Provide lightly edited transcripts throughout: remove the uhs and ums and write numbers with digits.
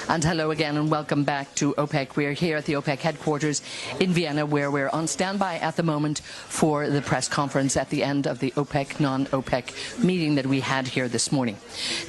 And hello again and welcome back to OPEC. We're here at the OPEC headquarters in Vienna, where we're on standby at the moment for the press conference at the end of the OPEC, non-OPEC meeting that we had here this morning.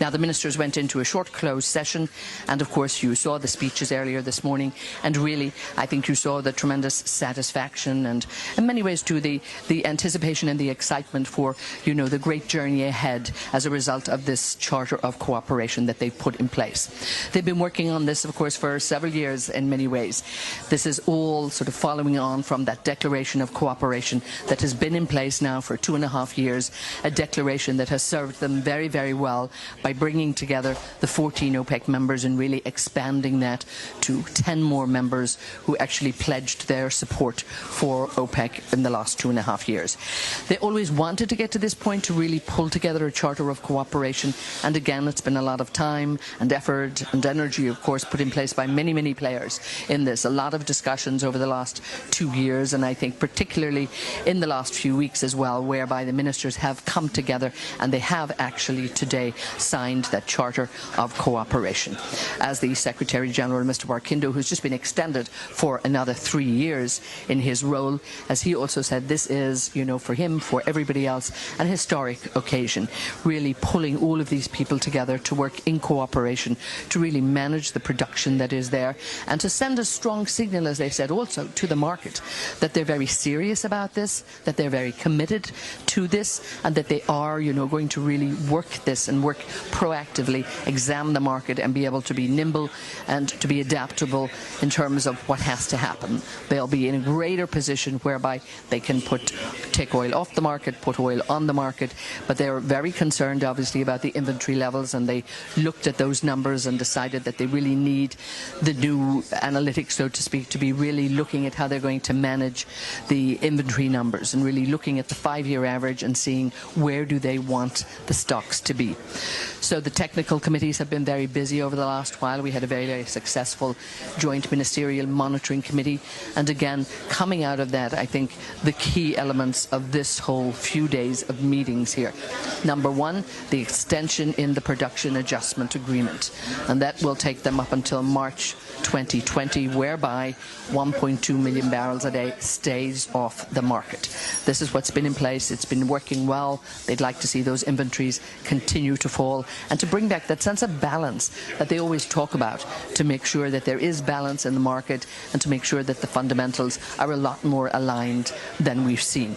Now, the ministers went into a short closed session, and of course you saw the speeches earlier this morning, and really I think you saw the tremendous satisfaction and in many ways too the anticipation and the excitement for, you know, the great journey ahead as a result of this Charter of Cooperation that they've put in place. They've been working on this, of course, for several years in many ways. This is all sort of following on from that declaration of cooperation that has been in place now for 2.5 years, a declaration that has served them very, very well by bringing together the 14 OPEC members and really expanding that to 10 more members who actually pledged their support for OPEC in the last 2.5 years. They always wanted to get to this point to really pull together a Charter of Cooperation, and again, it's been a lot of time and effort and energy, of course, put in place by many, many players in this. A lot of discussions over the last 2 years, and I think particularly in the last few weeks as well, whereby the ministers have come together and they have actually today signed that Charter of Cooperation. As the Secretary-General, Mr. Barkindo, who's just been extended for another 3 years in his role, as he also said, this is, you know, for him, for everybody else, an historic occasion, really pulling all of these people together to work in cooperation to really manage the production that is there and to send a strong signal, as they said, also to the market that they're very serious about this, that they're very committed to this, and that they are, you know, going to really work this and work proactively, examine the market and be able to be nimble and to be adaptable in terms of what has to happen. They'll be in a greater position whereby they can take oil off the market, put oil on the market, but they're very concerned obviously about the inventory levels, and they looked at those numbers and decided that they really need the new analytics, so to speak, to be really looking at how they're going to manage the inventory numbers and really looking at the 5-year average and seeing where do they want the stocks to be. So the technical committees have been very busy over the last while. We had a very, very successful joint ministerial monitoring committee, and again, coming out of that, I think the key elements of this whole few days of meetings here. Number one, the extension in the production adjustment agreement, and that will take them up until March 2020, whereby 1.2 million barrels a day stays off the market. This is what's been in place. It's been working well. They'd like to see those inventories continue to fall and to bring back that sense of balance that they always talk about, to make sure that there is balance in the market and to make sure that the fundamentals are a lot more aligned than we've seen.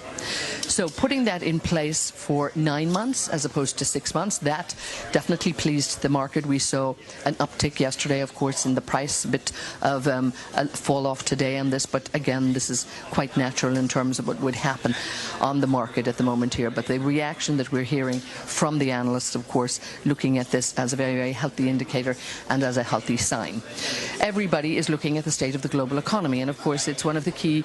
So putting that in place for 9 months as opposed to 6 months, that definitely pleased the market. We saw an uptick yesterday, of course, in the price, a bit of a fall off today on this, but again, this is quite natural in terms of what would happen on the market at the moment here. But the reaction that we're hearing from the analysts, of course, looking at this as a very, very healthy indicator and as a healthy sign. Everybody is looking at the state of the global economy, and of course it's one of the key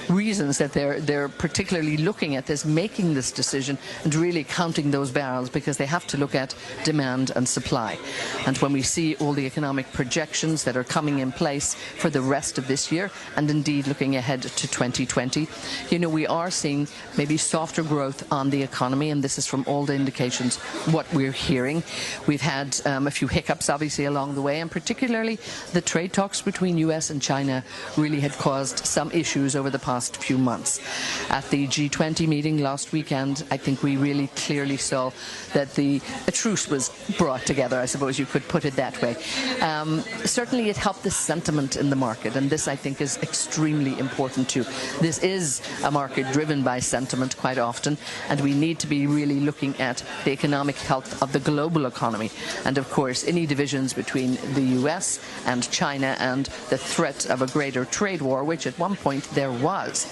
reasons that they're particularly looking at this, making this decision and really counting those barrels, because they have to look at demand and supply. And when we see all the economic projections that are coming in place for the rest of this year, and indeed looking ahead to 2020, you know, we are seeing maybe softer growth on the economy, and this is from all the indications what we're hearing. We've had a few hiccups obviously along the way, and particularly the trade talks between US and China really had caused some issues over the past few months. At the G20 meeting last weekend, I think we really clearly saw that a truce was brought together, I suppose you could put it that way. Certainly it helped the sentiment in the market, and this I think is extremely important too. This is a market driven by sentiment quite often, and we need to be really looking at the economic health of the global economy. And of course, any divisions between the US and China and the threat of a greater trade war, which at one point there was,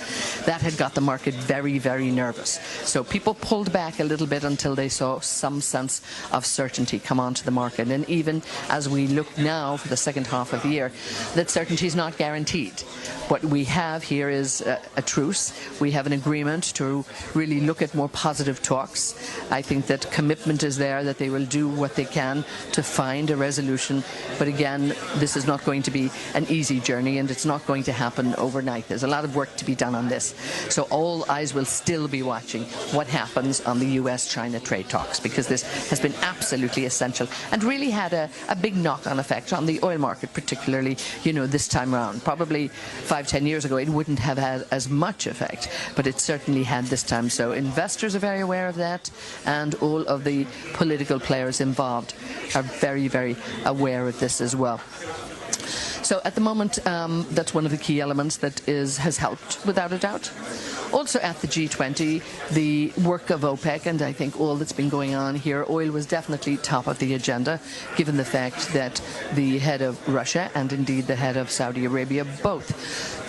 that had got the market very, very nervous. So people pulled back a little bit until they saw some sense of certainty come onto the market. And even as we look now for the second half of the year, that certainty is not guaranteed. What we have here is a truce. We have an agreement to really look at more positive talks. I think that commitment is there that they will do what they can to find a resolution. But again, this is not going to be an easy journey, and it's not going to happen overnight. There's a lot of work to be done on this. So all eyes will still be watching what happens on the US-China trade talks, because this has been absolutely essential and really had a big knock-on effect effect on the oil market, particularly, this time around. Probably 5-10 years ago, it wouldn't have had as much effect, but it certainly had this time. So investors are very aware of that, and all of the political players involved are very, very aware of this as well. So at the moment, that's one of the key elements that has helped, without a doubt. Also at the G20, the work of OPEC, and I think all that's been going on here, oil was definitely top of the agenda, given the fact that the head of Russia and indeed the head of Saudi Arabia both,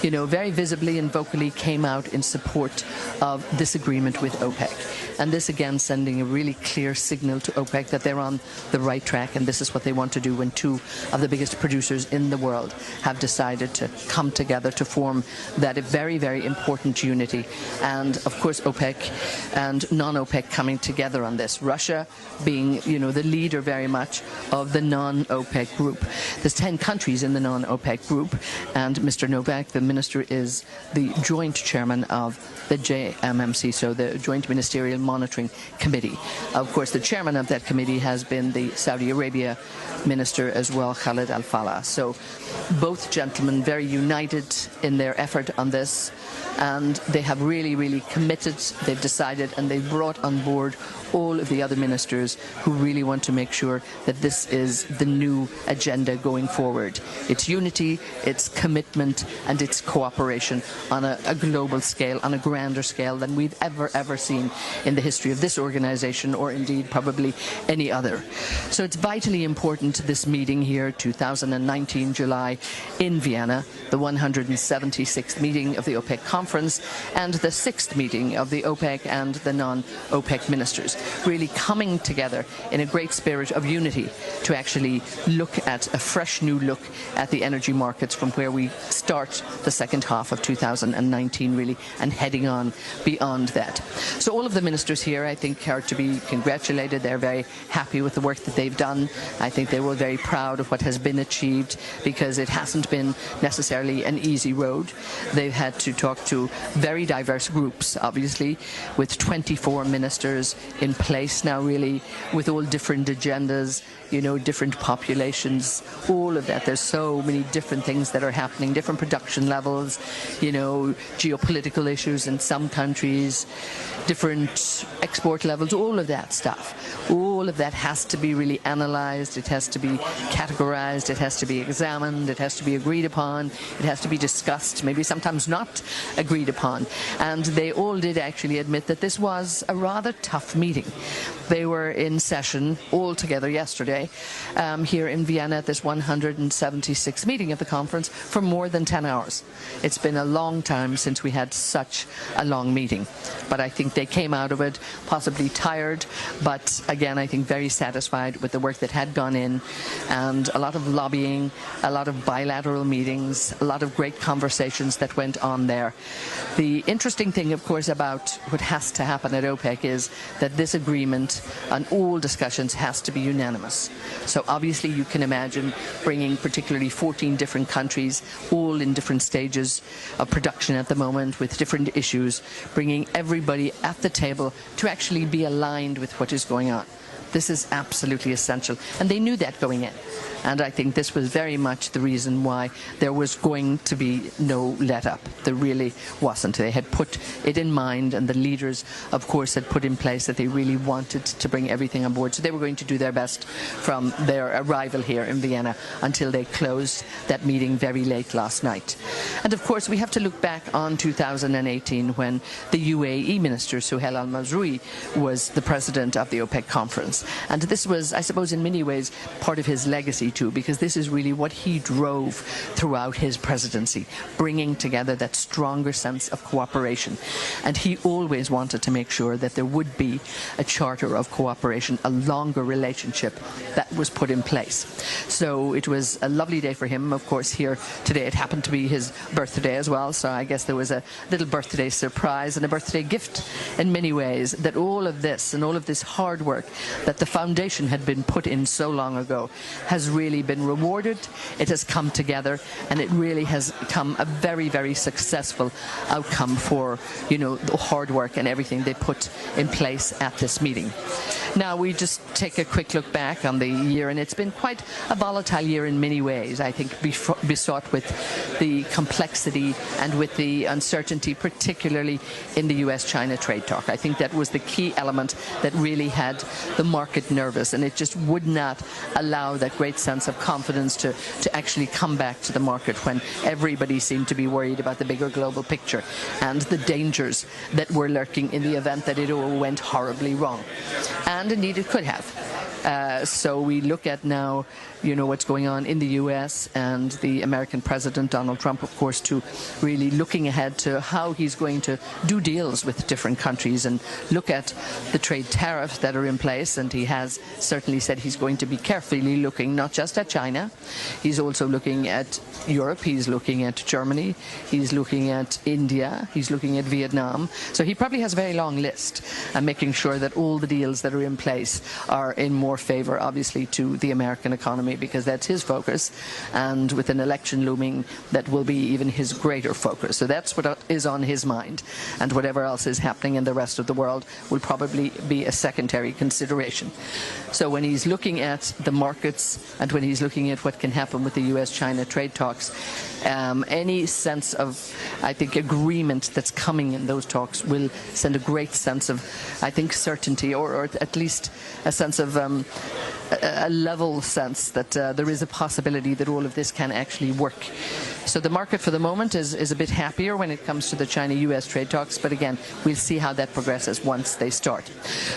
very visibly and vocally came out in support of this agreement with OPEC. And this, again, sending a really clear signal to OPEC that they're on the right track, and this is what they want to do when two of the biggest producers in the world have decided to come together to form that very, very important unity. And, of course, OPEC and non-OPEC coming together on this. Russia being, the leader very much of the non-OPEC group. There's 10 countries in the non-OPEC group, and Mr. Novak, the minister, is the joint chairman of the JMMC, so the Joint Ministerial Monitoring Committee. Of course, the chairman of that committee has been the Saudi Arabia minister as well, Khalid Al-Fallah. So both gentlemen very united in their effort on this, and they have really, really committed. They've decided, and they've brought on board all of the other ministers who really want to make sure that this is the new agenda going forward. It's unity, it's commitment, and it's cooperation on a global scale, on a grander scale than we've ever seen in the history of this organization, or indeed probably any other. So it's vitally important, this meeting here, 2019 July in Vienna, the 176th meeting of the OPEC conference and the 6th meeting of the OPEC and the non-OPEC ministers, really coming together in a great spirit of unity to actually look at a fresh new look at the energy markets from where we start the second half of 2019 really, and heading on beyond that. So all of the ministers here, I think, are to be congratulated. They're very happy with the work that they've done. I think they were very proud of what has been achieved, because it hasn't been necessarily an easy road. They've had to talk to very diverse groups, obviously, with 24 ministers in place now, really, with all different agendas, different populations, all of that. There's so many different things that are happening, different production levels, geopolitical issues in some countries, different export levels, all of that stuff. All of that has to be really analyzed, it has to be categorized, it has to be examined, it has to be agreed upon, it has to be discussed, maybe sometimes not agreed upon. And they all did actually admit that this was a rather tough meeting. They were in session all together yesterday here in Vienna at this 176th meeting of the conference for more than 10 hours. It's been a long time since we had such a long meeting. But I think they came out of it possibly tired, but again, I think very satisfied with the work that had gone in, and a lot of lobbying, a lot of bilateral meetings, a lot of great conversations that went on there. The interesting thing, of course, about what has to happen at OPEC is that this agreement on all discussions has to be unanimous. So obviously you can imagine bringing particularly 14 different countries, all in different stages of production at the moment with different issues, bringing everybody at the table to actually be aligned with what is going on. This is absolutely essential, and they knew that going in. And I think this was very much the reason why there was going to be no let-up. There really wasn't. They had put it in mind, and the leaders, of course, had put in place that they really wanted to bring everything on board. So they were going to do their best from their arrival here in Vienna until they closed that meeting very late last night. And of course, we have to look back on 2018 when the UAE minister, Suhail al-Mazroui, was the president of the OPEC conference. And this was, I suppose, in many ways, part of his legacy too, because this is really what he drove throughout his presidency, bringing together that stronger sense of cooperation. And he always wanted to make sure that there would be a charter of cooperation, a longer relationship that was put in place. So it was a lovely day for him, of course, here today. It happened to be his birthday as well, so I guess there was a little birthday surprise and a birthday gift in many ways, that all of this and all of this hard work that the foundation had been put in so long ago has really been rewarded. It has come together, and it really has become a very, very successful outcome for, the hard work and everything they put in place at this meeting. Now, we just take a quick look back on the year, and it's been quite a volatile year in many ways. I think besought with the complexity and with the uncertainty, particularly in the US-China trade talk. I think that was the key element that really had the market nervous, and it just would not allow that great sense of confidence to actually come back to the market when everybody seemed to be worried about the bigger global picture and the dangers that were lurking in the event that it all went horribly wrong. And indeed it could have. So we look at now, what's going on in the US and the American President Donald Trump, of course, to really looking ahead to how he's going to do deals with different countries and look at the trade tariffs that are in place. And he has certainly said he's going to be carefully looking not just at China, he's also looking at Europe, he's looking at Germany, he's looking at India, he's looking at Vietnam. So he probably has a very long list, and making sure that all the deals that are in place are in more favor, obviously, to the American economy, because that's his focus, and with an election looming, that will be even his greater focus. So that's what is on his mind, and whatever else is happening in the rest of the world will probably be a secondary consideration. So when he's looking at the markets and when he's looking at what can happen with the US-China trade talks, any sense of, I think, agreement that's coming in those talks will send a great sense of, I think, certainty, or at least a sense of a level sense that there is a possibility that all of this can actually work. So the market for the moment is a bit happier when it comes to the China-US trade talks, but again, we'll see how that progresses once they start.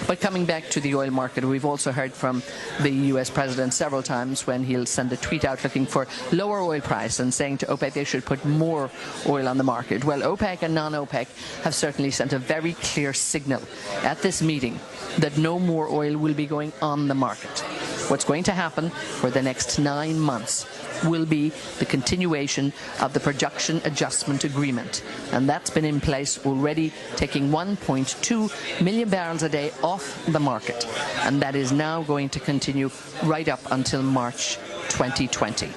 But coming back to the oil market, we've also heard from the US president several times when he'll send a tweet out looking for lower oil price and saying to OPEC they should put more oil on the market. Well, OPEC and non-OPEC have certainly sent a very clear signal at this meeting that no more oil will be going on the market. What's going to happen for the next 9 months will be the continuation of the production adjustment agreement, and that's been in place already, taking 1.2 million barrels a day off the market, and that is now going to continue right up until March 2020.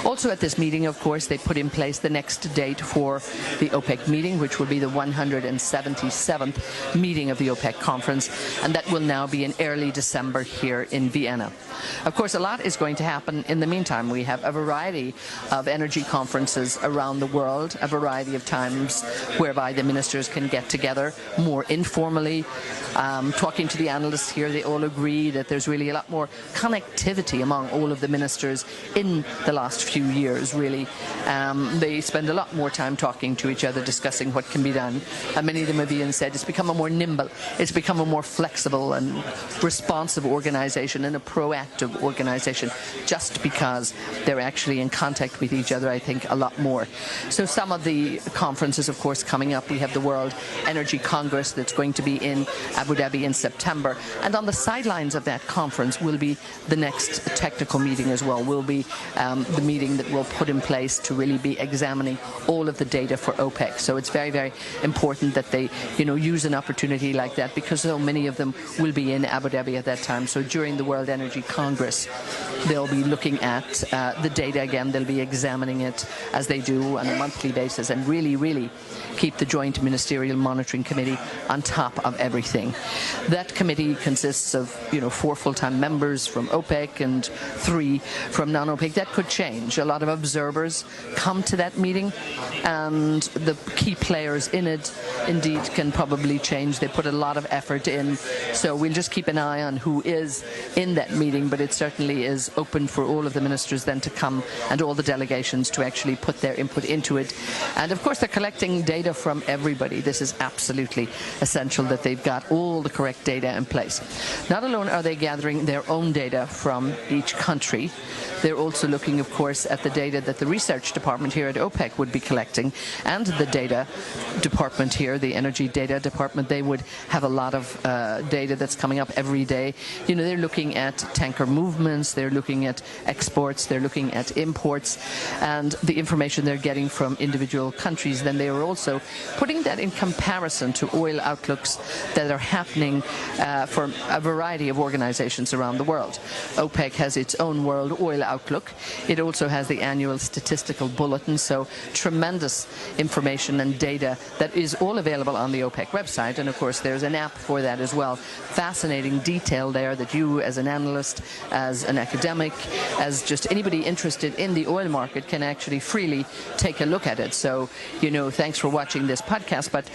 Also at this meeting, of course, they put in place the next date for the OPEC meeting, which will be the 177th meeting of the OPEC conference, and that will now be in early December here in Vienna. Of course, a lot is going to happen in the meantime. We have a variety of energy conferences around the world, a variety of times whereby the ministers can get together more informally. Talking to the analysts here, they all agree that there's really a lot more connectivity among all of the ministers in the last few years, really. They spend a lot more time talking to each other, discussing what can be done. And many of them have even said it's become a more nimble, it's become a more flexible and responsive organization and a proactive organization, just because they're actually in contact with each other, I think, a lot more. So some of the conferences, of course, coming up, we have the World Energy Congress that's going to be in Abu Dhabi in September, and on the sidelines of that conference will be the next technical meeting as well, will be the meeting that will put in place to really be examining all of the data for OPEC. So it's very, very important that they, use an opportunity like that, because so many of them will be in Abu Dhabi at that time. So during the World Energy Congress, they'll be looking at the data again. They'll be examining it as they do on a monthly basis, and really, really keep the Joint Ministerial Monitoring Committee on top of everything. That committee consists of, 4 full-time members from OPEC and 3 from non-OPEC. That could change. A lot of observers come to that meeting, and the key players in it indeed can probably change. They put a lot of effort in, so we'll just keep an eye on who is in that meeting, but it certainly is open for all of the ministers then to come, and all the delegations to actually put their input into it. And of course they're collecting data from everybody. This is absolutely essential that they've got all the correct data in place. Not alone are they gathering their own data from each country, they're also looking, of course, at the data that the research department here at OPEC would be collecting, and the data department here, the energy data department. They would have a lot of data that's coming up every day. They're looking at tanker movements, they're looking at exports, they're looking at imports, and the information they're getting from individual countries. Then they are also putting that in comparison to oil outlooks that are happening for a variety of organizations around the world. OPEC has its own world oil outlook. It also has the annual statistical bulletin, so tremendous information and data that is all available on the OPEC website. And of course there's an app for that as well. Fascinating detail there that you as an analyst, as an academic, as just anybody interested in the oil market can actually freely take a look at it. So, you know, thanks for watching this podcast, but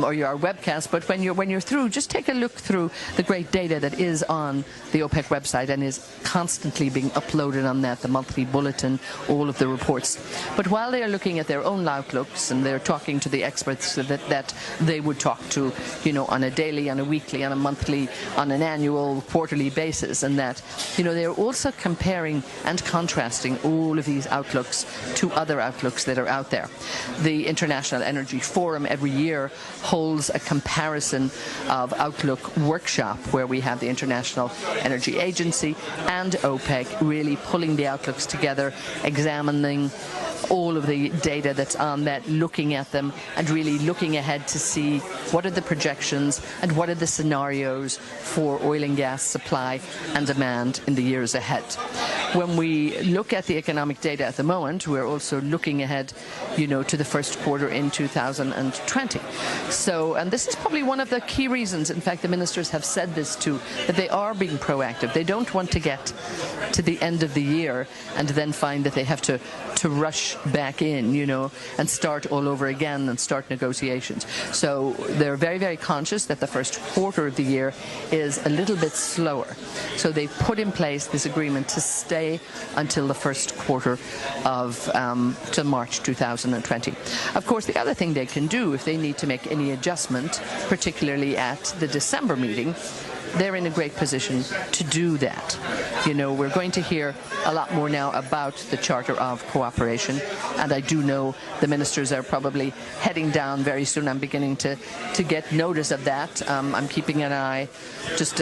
or your webcast, but when you're through, just take a look through the great data that is on the OPEC website and is constantly being uploaded on that, the monthly bulletin, all of the reports. But while they are looking at their own outlooks and they're talking to the experts that they would talk to, you know, on a daily, on a weekly, on a monthly, on an annual, quarterly basis, and that, you know, they're also comparing and contrasting all of these outlooks to other outlooks that are out there. The International Energy Forum every year holds a comparison of outlook workshop where we have the International Energy Agency and OPEC really pulling the outlooks together, examining all of the data that's on that, looking at them and really looking ahead to see what are the projections and what are the scenarios for oil and gas supply and demand in the years ahead. When we look at the economic data at the moment, we're also looking ahead, you know, to the first quarter in 2020. So, and this is probably one of the key reasons, in fact, the ministers have said this too, that they are being proactive. They don't want to get to the end of the year and then find that they have to rush back in, you know, and start all over again and start negotiations. So they're very, very conscious that the first quarter of the year is a little bit slower. So they've put in place this agreement to stay until the first quarter of till March 2020. Of course, the other thing they can do if they need to make any adjustment, particularly at the December meeting, they're in a great position to do that. You know, we're going to hear a lot more now about the Charter of Cooperation, and I do know the ministers are probably heading down very soon. I'm beginning to get notice of that. I'm keeping an eye just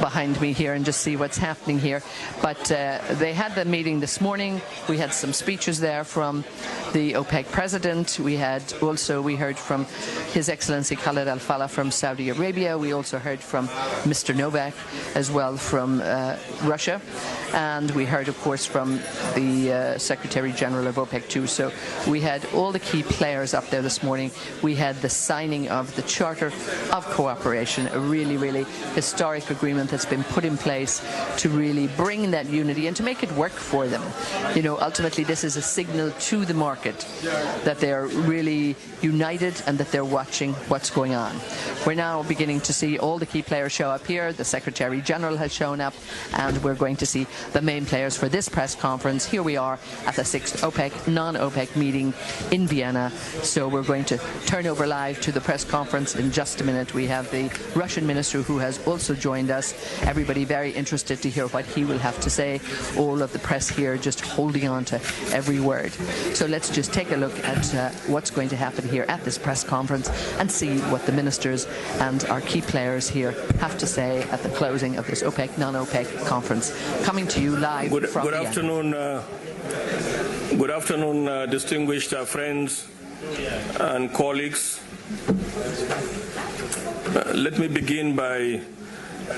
behind me here and just see what's happening here. But they had the meeting this morning. We had some speeches there from the OPEC president. We heard from His Excellency Khaled Al-Fallah from Saudi Arabia. We also heard from Mr. Novak as well from Russia. And we heard, of course, from the Secretary General of OPEC too. So we had all the key players up there this morning. We had the signing of the Charter of Cooperation, a really, really historic agreement that's been put in place to really bring that unity and to make it work for them. You know, ultimately this is a signal to the market that they're really united and that they're watching what's going on. We're now beginning to see all the key players show up here. The Secretary General has shown up, and we're going to see the main players for this press conference. Here we are at the 6th OPEC, non-OPEC meeting in Vienna. So we're going to turn over live to the press conference in just a minute. We have the Russian minister who has also joined us. Everybody very interested to hear what he will have to say. All of the press here just holding on to every word. So let's just take a look at what's going to happen here at this press conference and see what the ministers and our key players here have to say at the closing of this OPEC, non-OPEC conference. Coming to you live from Vienna. Good afternoon, distinguished friends and colleagues. Let me begin by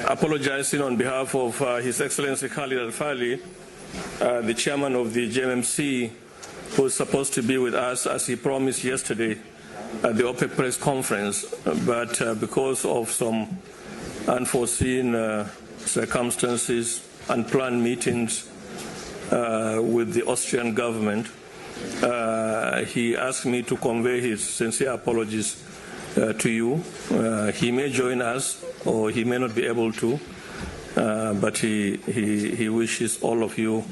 apologizing on behalf of His Excellency Khalid Al-Fallah, the chairman of the JMMC, who is supposed to be with us as he promised yesterday at the OPEC press conference, but because of some unforeseen circumstances, unplanned meetings with the Austrian government, he asked me to convey his sincere apologies to you. He may join us or he may not be able to, but he wishes all of you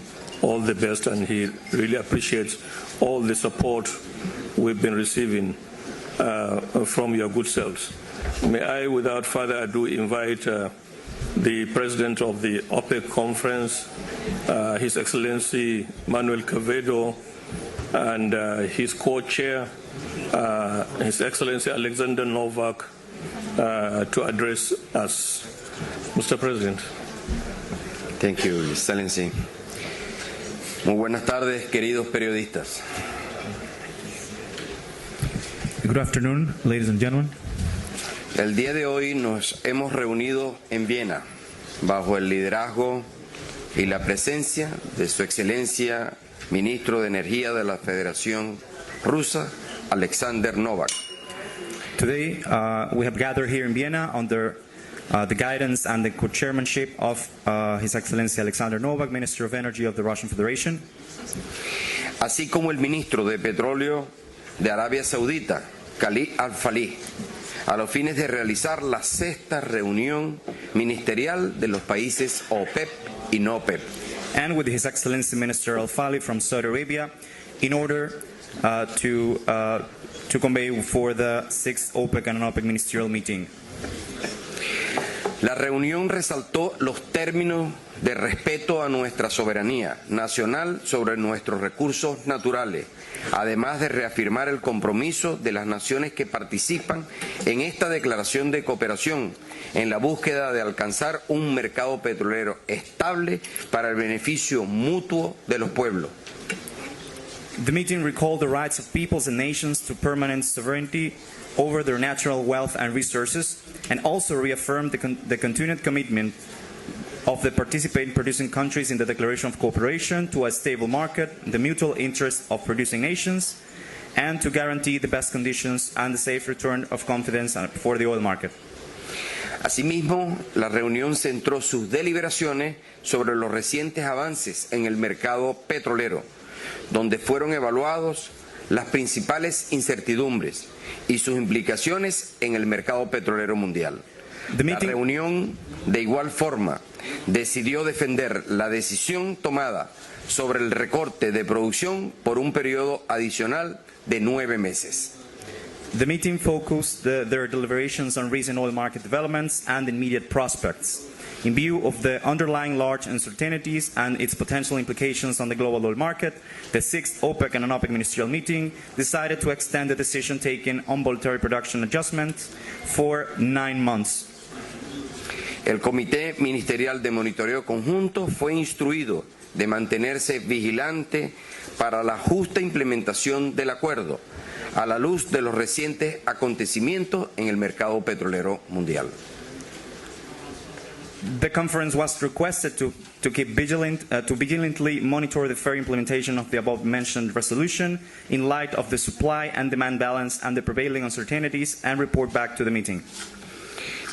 all the best, and he really appreciates all the support we've been receiving from your good selves. May I, without further ado, invite the President of the OPEC conference, His Excellency Manuel Quevedo, and his co-chair, His Excellency Alexander Novak, to address us. Mr. President. Thank you, Your Excellency. Muy buenas tardes, queridos periodistas. Good afternoon, ladies and gentlemen. El día de hoy nos hemos reunido en Viena bajo el liderazgo y la presencia de Su Excelencia, Ministro de Energía de la Federación Rusa, Alexander Novak. Today, we have gathered here in Vienna under the guidance and the co-chairmanship of His Excellency Alexander Novak, Minister of Energy of the Russian Federation, así como el Ministro de Petróleo de Arabia Saudita, Khalid Al-Falih, a los fines de realizar la 6ª reunión ministerial de los países OPEP y no OPEP. and with His Excellency Minister Al-Falih from Saudi Arabia, in order to convey for the 6th OPEC and non-OPEC ministerial meeting. La reunión resaltó los términos de respeto a nuestra soberanía nacional sobre nuestros recursos naturales, además de reafirmar el compromiso de las naciones que participan en esta declaración de cooperación en la búsqueda de alcanzar un mercado petrolero estable para el beneficio mutuo de los pueblos. The meeting recalled the rights of peoples and nations to permanent sovereignty over their natural wealth and resources, and also reaffirmed the continued commitment of the participating producing countries in the Declaration of Cooperation to a stable market, the mutual interest of producing nations, and to guarantee the best conditions and the safe return of confidence for the oil market. Asimismo, la reunión centró sus deliberaciones sobre los recientes avances en el mercado petrolero, donde fueron evaluados las principales incertidumbres y sus implicaciones en el mercado petrolero mundial. La reunión, de igual forma, decidió defender la decisión tomada sobre el recorte de producción por un periodo adicional de 9 meses. The meeting focused their deliberations on recent oil market developments and immediate prospects. In view of the underlying large uncertainties and its potential implications on the global oil market, the 6th OPEC and non-OPEC ministerial meeting decided to extend the decision taken on voluntary production adjustments for 9 months. El Comité Ministerial de Monitoreo Conjunto fue instruido de mantenerse vigilante para la justa implementación del acuerdo, a la luz de los recientes acontecimientos en el mercado petrolero mundial. The conference was requested to keep vigilant, to vigilantly monitor the fair implementation of the above-mentioned resolution in light of the supply and demand balance and the prevailing uncertainties, and report back to the meeting.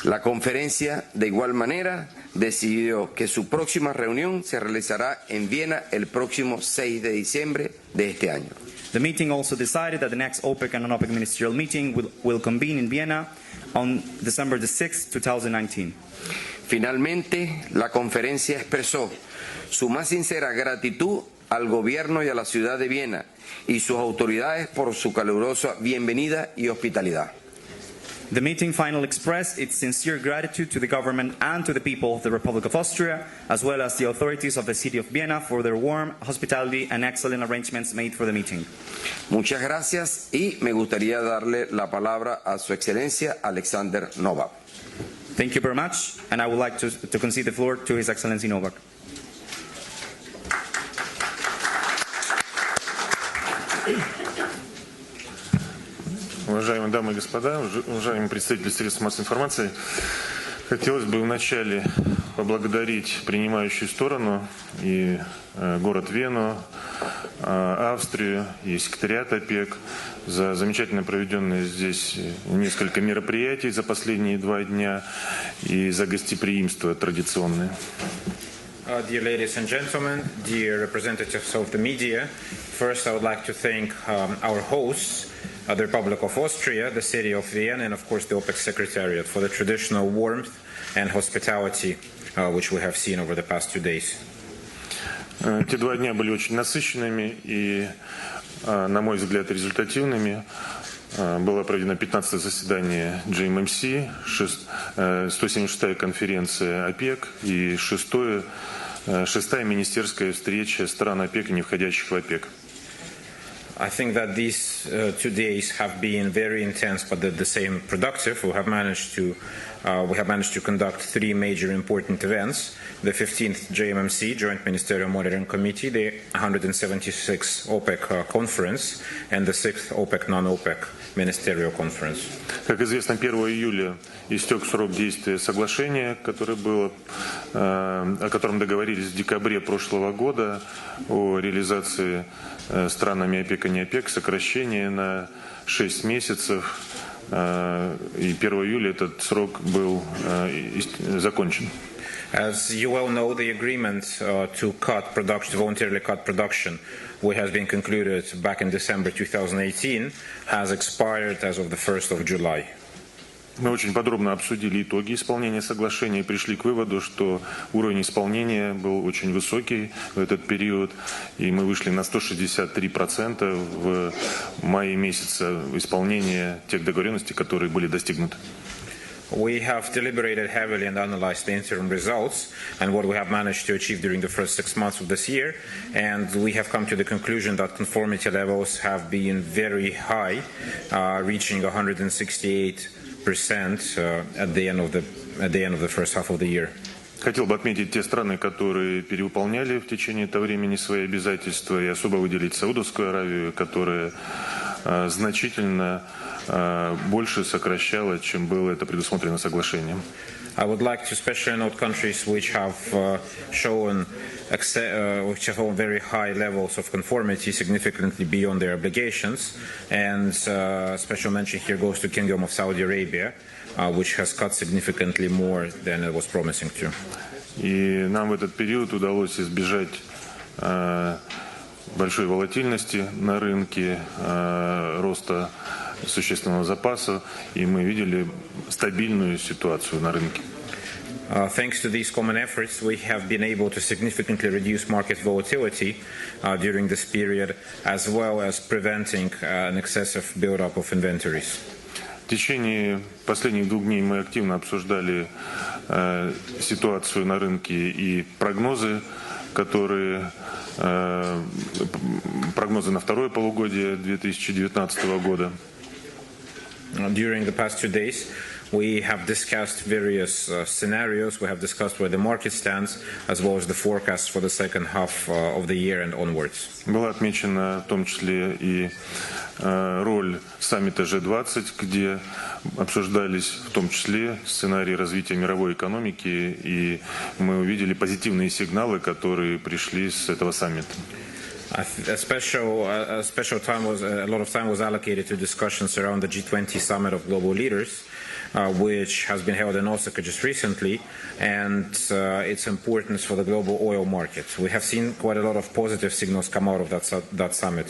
La conferencia, de igual manera, decidió que su próxima reunión se realizará en Viena el próximo 6 de diciembre de este año. The meeting also decided that the next OPEC and non-OPEC ministerial meeting will convene in Vienna on December the 6th, 2019. Finalmente, la conferencia expresó su más sincera gratitud al gobierno y a la ciudad de Viena y sus autoridades por su calurosa bienvenida y hospitalidad. The meeting finally expressed its sincere gratitude to the government and to the people of the Republic of Austria, as well as the authorities of the city of Vienna for their warm hospitality and excellent arrangements made for the meeting. Muchas gracias y me gustaría darle la palabra a Su Excelencia Alexander Novak. Thank you very much, and I would like to concede the floor to His Excellency Novak. Уважаемые дамы и господа, уважаемые представители средств массовой информации, хотелось бы вначале поблагодарить принимающую сторону и город Вену, Австрию и секретариат ОПЕК за замечательно проведенные здесь несколько мероприятий за последние 2 дня и за гостеприимство традиционное. Dear ladies and gentlemen, dear representatives of the media, first I would like to thank our hosts, the Republic of Austria, the city of Vienna, and of course the OPEC Secretariat for the traditional warmth and hospitality which we have seen over the past 2 days. Те 2 дня были очень насыщенными и, на мой взгляд, результативными. Было проведено 15-е заседание GMMC, 176-я конференция ОПЕК и 6-я министерская встреча стран ОПЕК и не входящих в ОПЕК. I think that these 2 days have been very intense, but at the same productive. We have managed to conduct 3 major important events: the 15th JMMC, Joint Ministerial Monitoring Committee, the 176th OPEC Conference, and the 6th OPEC non-OPEC Ministerial Conference. Как известно, 1 июля истек срок действия соглашения, о котором договорились в декабре прошлого года о реализации странами ОПЕК и не ОПЕК сокращения на 6 месяцев. И 1 июля этот срок был закончен. As you well know, the agreement to voluntarily cut production, which has been concluded back in December 2018, has expired as of the 1st of July. Мы очень подробно обсудили итоги исполнения соглашения и пришли к выводу, что уровень исполнения был очень высокий в этот период, и мы вышли на 163% в мае месяце исполнения тех договоренностей, которые были достигнуты. We have deliberated heavily and analyzed the interim results and what we have managed to achieve during the first 6 months of this year, and we have come to the conclusion that conformity levels have been very high, reaching 168% at the end of the first half of the year. Хотел бы отметить те страны, которые перевыполняли в течение этого времени свои обязательства, и особо выделить Саудовскую Аравию, которая значительно больше сокращала, чем было это предусмотрено соглашением. I would like to especially note countries which have shown very high levels of conformity, significantly beyond their obligations, and special mention here goes to Kingdom of Saudi Arabia, which has cut significantly more than it was promising to. И нам в этот период удалось избежать большой волатильности на рынке, роста существенного запаса, и мы видели стабильную ситуацию на рынке. Thanks to these common efforts, we have been able to significantly reduce market volatility during this period, as well as preventing an excessive build-up of inventories. В течение последних 2 дней мы активно обсуждали ситуацию на рынке и прогнозы на второе полугодие 2019 года. During the past 2 days, we have discussed various scenarios. We have discussed where the market stands, as well as the forecasts for the second half of the year and onwards. Была отмечена в том числе и роль саммита G20, где обсуждались в том числе сценарии развития мировой экономики, и мы увидели позитивные сигналы, которые пришли с этого саммита. A lot of time was allocated to discussions around the G20 Summit of Global Leaders, which has been held in Osaka just recently, and its importance for the global oil market. We have seen quite a lot of positive signals come out of that summit.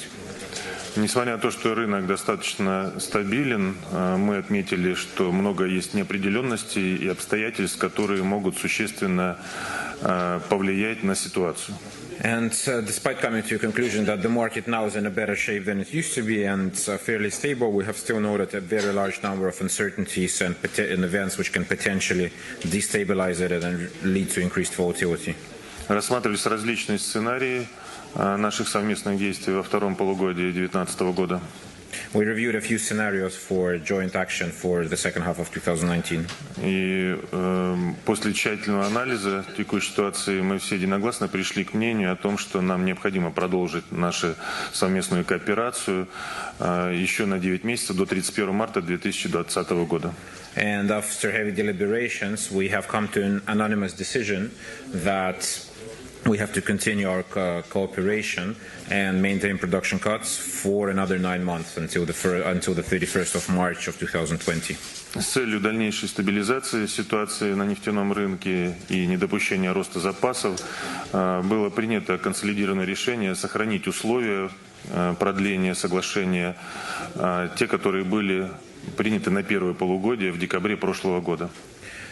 Несмотря на то, что рынок достаточно стабилен, мы отметили, что много есть неопределенностей и обстоятельств, которые могут существенно повлиять на ситуацию. And despite coming to a conclusion that the market now is in a better shape than it used to be and fairly stable, we have still noted a very large number of uncertainties and events which can potentially destabilize it and lead to increased volatility. Рассматривались различные сценарии наших совместных действий во втором полугодии 2019 года. We reviewed a few scenarios for joint action for the second half of 2019. И после тщательного анализа текущей ситуации мы все единогласно пришли к мнению о том, что нам необходимо продолжить нашу совместную кооперацию еще на 9 месяцев до 31 марта 2020 года. And after heavy deliberations, we have come to an unanimous decision that we have to continue our cooperation and maintain production cuts for another 9 months until the 31st of March of 2020. С целью дальнейшей стабилизации ситуации на нефтяном рынке и недопущения роста запасов было принято консолидированное решение сохранить условия продления соглашения, те, которые были приняты на первое полугодие в декабре прошлого года.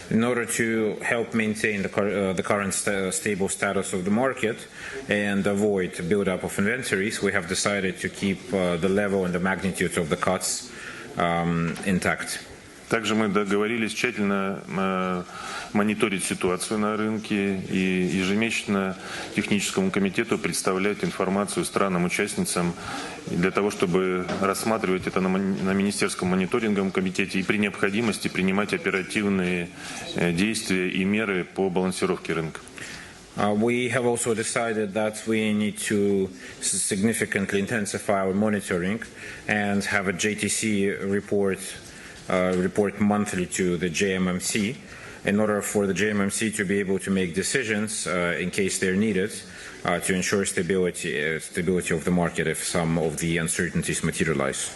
In order to help maintain the current stable status of the market and avoid build-up of inventories, we have decided to keep the level and the magnitude of the cuts intact. Также мы договорились тщательно мониторить ситуацию на рынке и ежемесячно техническому комитету представлять информацию странам-участницам для того, чтобы рассматривать это на Министерском мониторинговом комитете и при необходимости принимать оперативные действия и меры по балансировке рынка. We have also decided that we need to significantly intensify our monitoring and have a JTC report monthly to the JMMC in order for the JMMC to be able to make decisions in case they're needed to ensure stability of the market if some of the uncertainties materialize.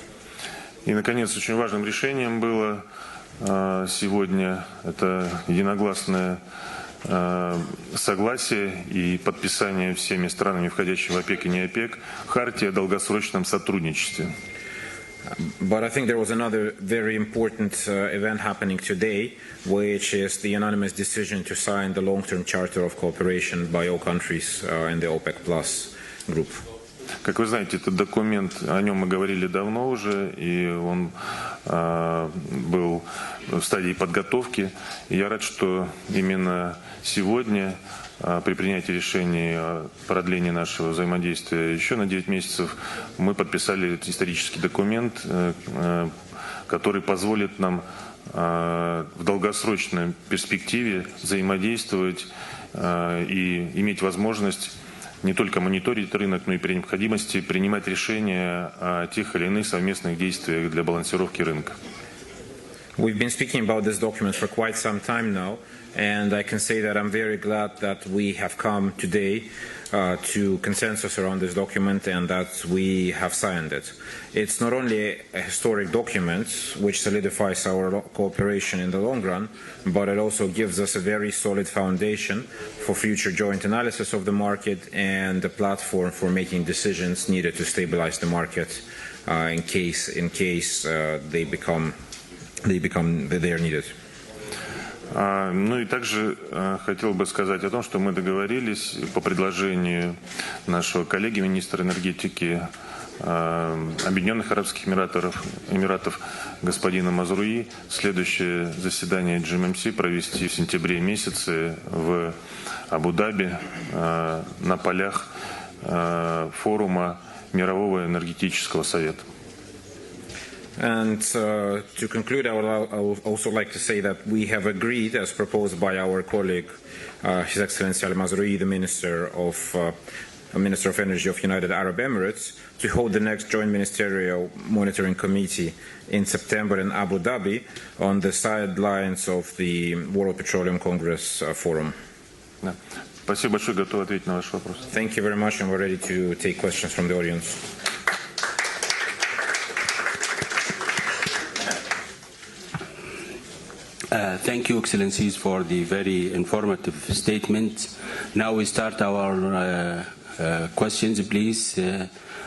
И, наконец, очень важным решением было сегодня это единогласное согласие и подписание всеми странами, входящими в ОПЕК и не ОПЕК, хартии о долгосрочном сотрудничестве. But I think there was another very important event happening today, which is the unanimous decision to sign the long-term charter of cooperation by all countries in the OPEC Plus group. Как вы знаете, этот документ, о нем мы говорили давно уже, и он был в стадии подготовки. И я рад, что именно сегодня, при принятии решения о продлении нашего взаимодействия еще на 9 месяцев, мы подписали этот исторический документ, который позволит нам в долгосрочной перспективе взаимодействовать и иметь возможность не только мониторить рынок, но и при необходимости принимать решения о тех или иных совместных действиях для балансировки рынка. We've been speaking about this document for quite some time now, and I can say that I'm very glad that we have come today to consensus around this document and that we have signed it. It's not only a historic document which solidifies our cooperation in the long run, but it also gives us a very solid foundation for future joint analysis of the market and a platform for making decisions needed to stabilize the market in case they're needed. Ну и также хотел бы сказать о том, что мы договорились по предложению нашего коллеги, министра энергетики Объединенных Арабских Эмиратов господина Мазруи, следующее заседание GMMC провести в сентябре месяце в Абу-Даби на полях форума Мирового энергетического совета. And to conclude, I would also like to say that we have agreed, as proposed by our colleague, His Excellency Al Mazrui, the Minister of Energy of United Arab Emirates, to hold the next Joint Ministerial Monitoring Committee in September in Abu Dhabi on the sidelines of the World Petroleum Congress Forum. Спасибо большое, готов ответить на ваш вопрос. Thank you very much, and we're ready to take questions from the audience. Thank you, Excellencies, for the very informative statement. Now we start our questions, please.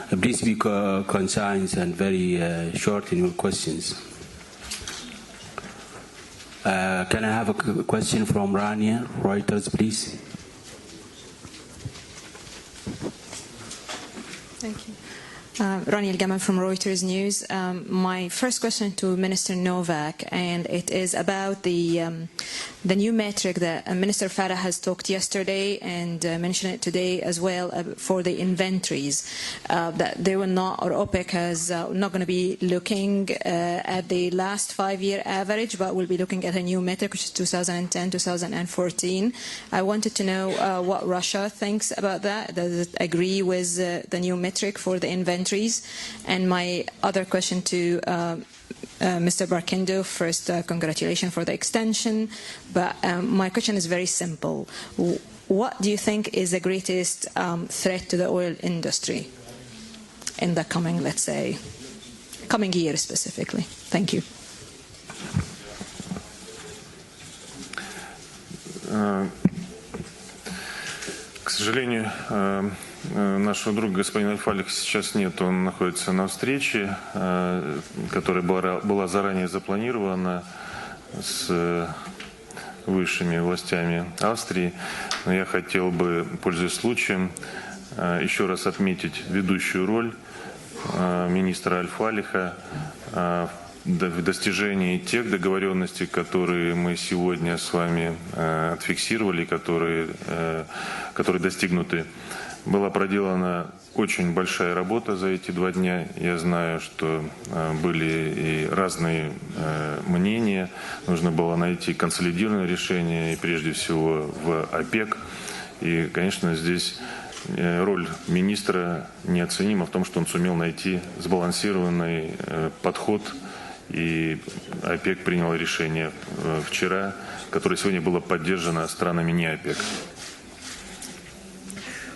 Please be concise and very short in your questions. Can I have a question from Rania, Reuters, please? Thank you. Rania Al-Gamal from Reuters News. My first question to Minister Novak, and it is about the new metric that Minister Farah has talked yesterday and mentioned it today as well for the inventories. That they will not, or OPEC is not going to be looking at the last 5-year average, but will be looking at a new metric, which is 2010-2014. I wanted to know what Russia thinks about that. Does it agree with the new metric for the inventories? And my other question to Mr. Barkindo, first, congratulations for the extension. But my question is very simple. What do you think is the greatest threat to the oil industry in the coming, let's say, coming year specifically? Thank you. К сожалению, нашего друга господина Аль-Фалиха сейчас нет, он находится на встрече, которая была заранее запланирована с высшими властями Австрии. Но я хотел бы, пользуясь случаем, еще раз отметить ведущую роль министра Аль-Фалиха в в достижении тех договоренностей, которые мы сегодня с вами отфиксировали, которые достигнуты. Была проделана очень большая работа за эти 2 дня. Я знаю, что были и разные мнения. Нужно было найти консолидированное решение, и прежде всего в ОПЕК. И, конечно, здесь роль министра неоценима в том, что он сумел найти сбалансированный подход. И ОПЕК принял решение вчера, которое сегодня было поддержано странами не ОПЕК.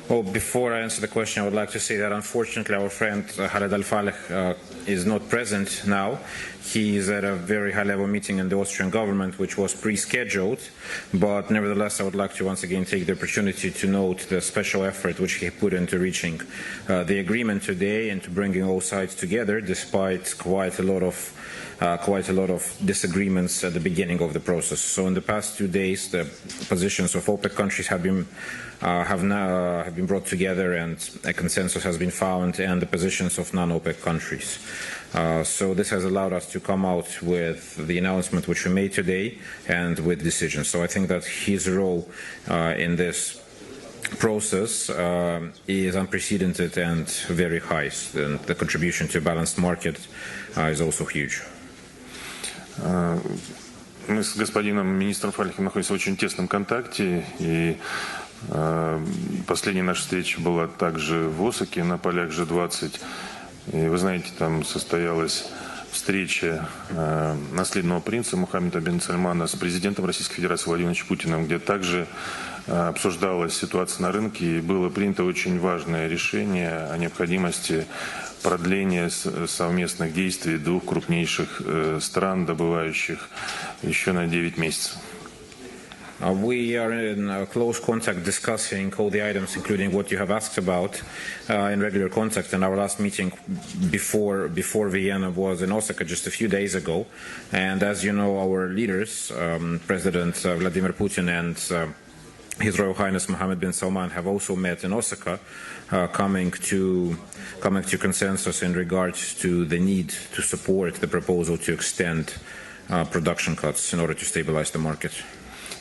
Well, before I answer the question, I would like to say that unfortunately our friend Khaled Al-Faleh is not present now. He is at a very high-level meeting in the Austrian government, which was pre-scheduled. But nevertheless, I would like to once again take the opportunity to note the special effort which he put into reaching the agreement today and to bringing all sides together, despite quite a lot of disagreements at the beginning of the process. So in the past 2 days, the positions of OPEC countries have been brought together, and a consensus has been found, and the positions of non-OPEC countries. So this has allowed us to come out with the announcement which we made today and with decisions. So I think that his role in this process is unprecedented and very high, and the contribution to a balanced market is also huge. Мы с господином министром Фалихом находимся в очень тесном контакте, и последняя наша встреча была также в Осаке на полях G20. И вы знаете, там состоялась встреча наследного принца Мухаммеда бен Сальмана с президентом Российской Федерации Владимиром Путиным, где также обсуждалась ситуация на рынке, и было принято очень важное решение о необходимости продления совместных действий 2 крупнейших стран, добывающих, еще на 9 месяцев. We are in close contact discussing all the items, including what you have asked about, in regular contact. And our last meeting before Vienna was in Osaka just a few days ago. And as you know, our leaders, President Vladimir Putin and His Royal Highness Mohammed bin Salman, have also met in Osaka, coming to consensus in regards to the need to support the proposal to extend production cuts in order to stabilize the market.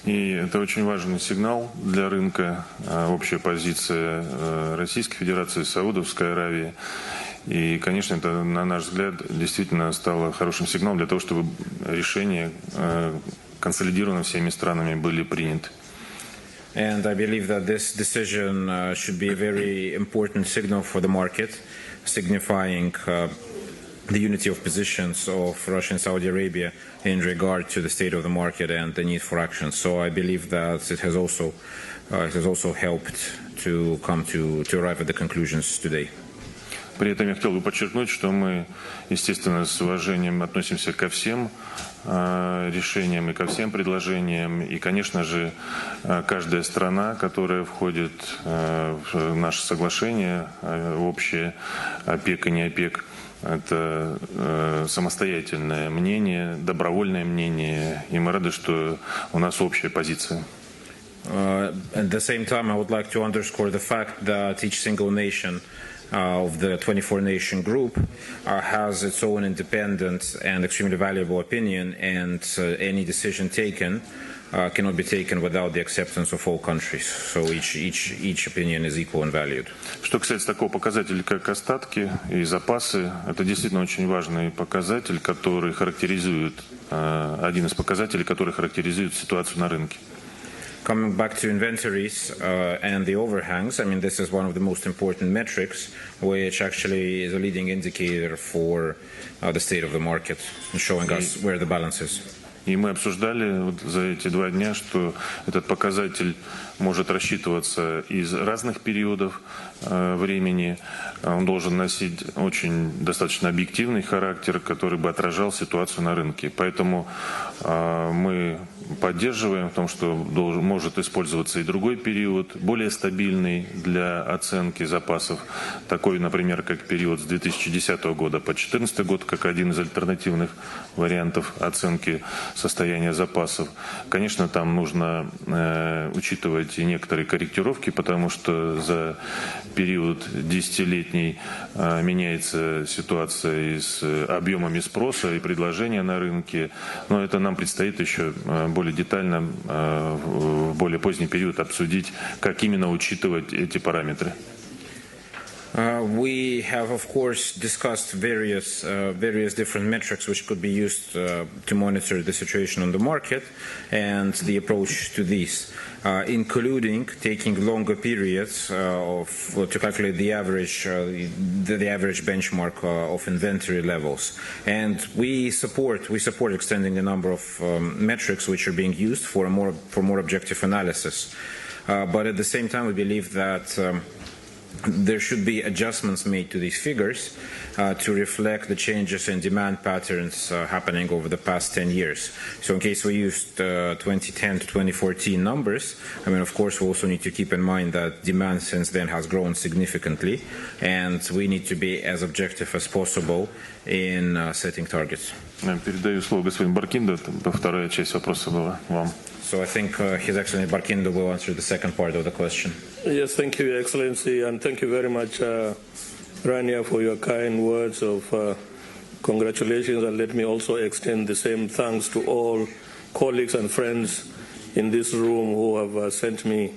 И это очень важный сигнал для рынка, общая позиция Российской Федерации, Саудовской Аравии. И, конечно, это, на наш взгляд, действительно стало хорошим сигналом для того, чтобы решения, консолидированные всеми странами, были приняты. And I believe that this decision should be a very important signal for the market, signifying the unity of positions of Russia and Saudi Arabia in regard to the state of the market and the need for action. So I believe that it has also helped to come to arrive at the conclusions today. При этом я хотел бы подчеркнуть, что мы, естественно, с уважением относимся ко всем решениям и ко всем предложениям. И, конечно же, каждая страна, которая входит в наше соглашение общее, ОПЕК и не ОПЕК, это самостоятельное мнение, добровольное мнение, и мы рады, что у нас общая позиция. At the same time, I would like to underscore the fact that each single nation of the 24-nation group has its own independent and extremely valuable opinion, and any decision taken cannot be taken without the acceptance of all countries. So each opinion is equal and valued. Что касается такого показателя, как остатки и запасы, это действительно очень важный показатель, который характеризует, один из показателей, который характеризует ситуацию на рынке. Coming back to inventories and the overhangs, I mean, this is one of the most important metrics, which actually is a leading indicator for the state of the market, and showing us where the balance is. И мы обсуждали вот за эти 2 дня, что этот показатель может рассчитываться из разных периодов времени. Он должен носить очень достаточно объективный характер, который бы отражал ситуацию на рынке. Поэтому мы поддерживаем в том, что может использоваться и другой период, более стабильный для оценки запасов, такой, например, как период с 2010 года по 2014 год, как один из альтернативных вариантов оценки состояния запасов. Конечно, там нужно учитывать учитывать и некоторые корректировки, потому что за период десятилетний меняется ситуация и с объемами спроса и предложения на рынке. Но это нам предстоит еще более детально в более поздний период обсудить, как именно учитывать эти параметры. We have, of course, discussed various different metrics which could be used to monitor the situation on the market and the approach to these, including taking longer periods to calculate the average benchmark of inventory levels. And we support extending the number of metrics which are being used for more objective analysis. But at the same time, we believe that there should be adjustments made to these figures to reflect the changes in demand patterns happening over the past 10 years. So in case we used 2010 to 2014 numbers, I mean, of course, we also need to keep in mind that demand since then has grown significantly, and we need to be as objective as possible in setting targets. Передаю слово господину Баркиндо. Вторая часть вопроса была вам. So I think His Excellency Barkindo will answer the second part of the question. Yes, thank you, Your Excellency, and thank you very much, Rania, for your kind words of congratulations, and let me also extend the same thanks to all colleagues and friends in this room who have sent me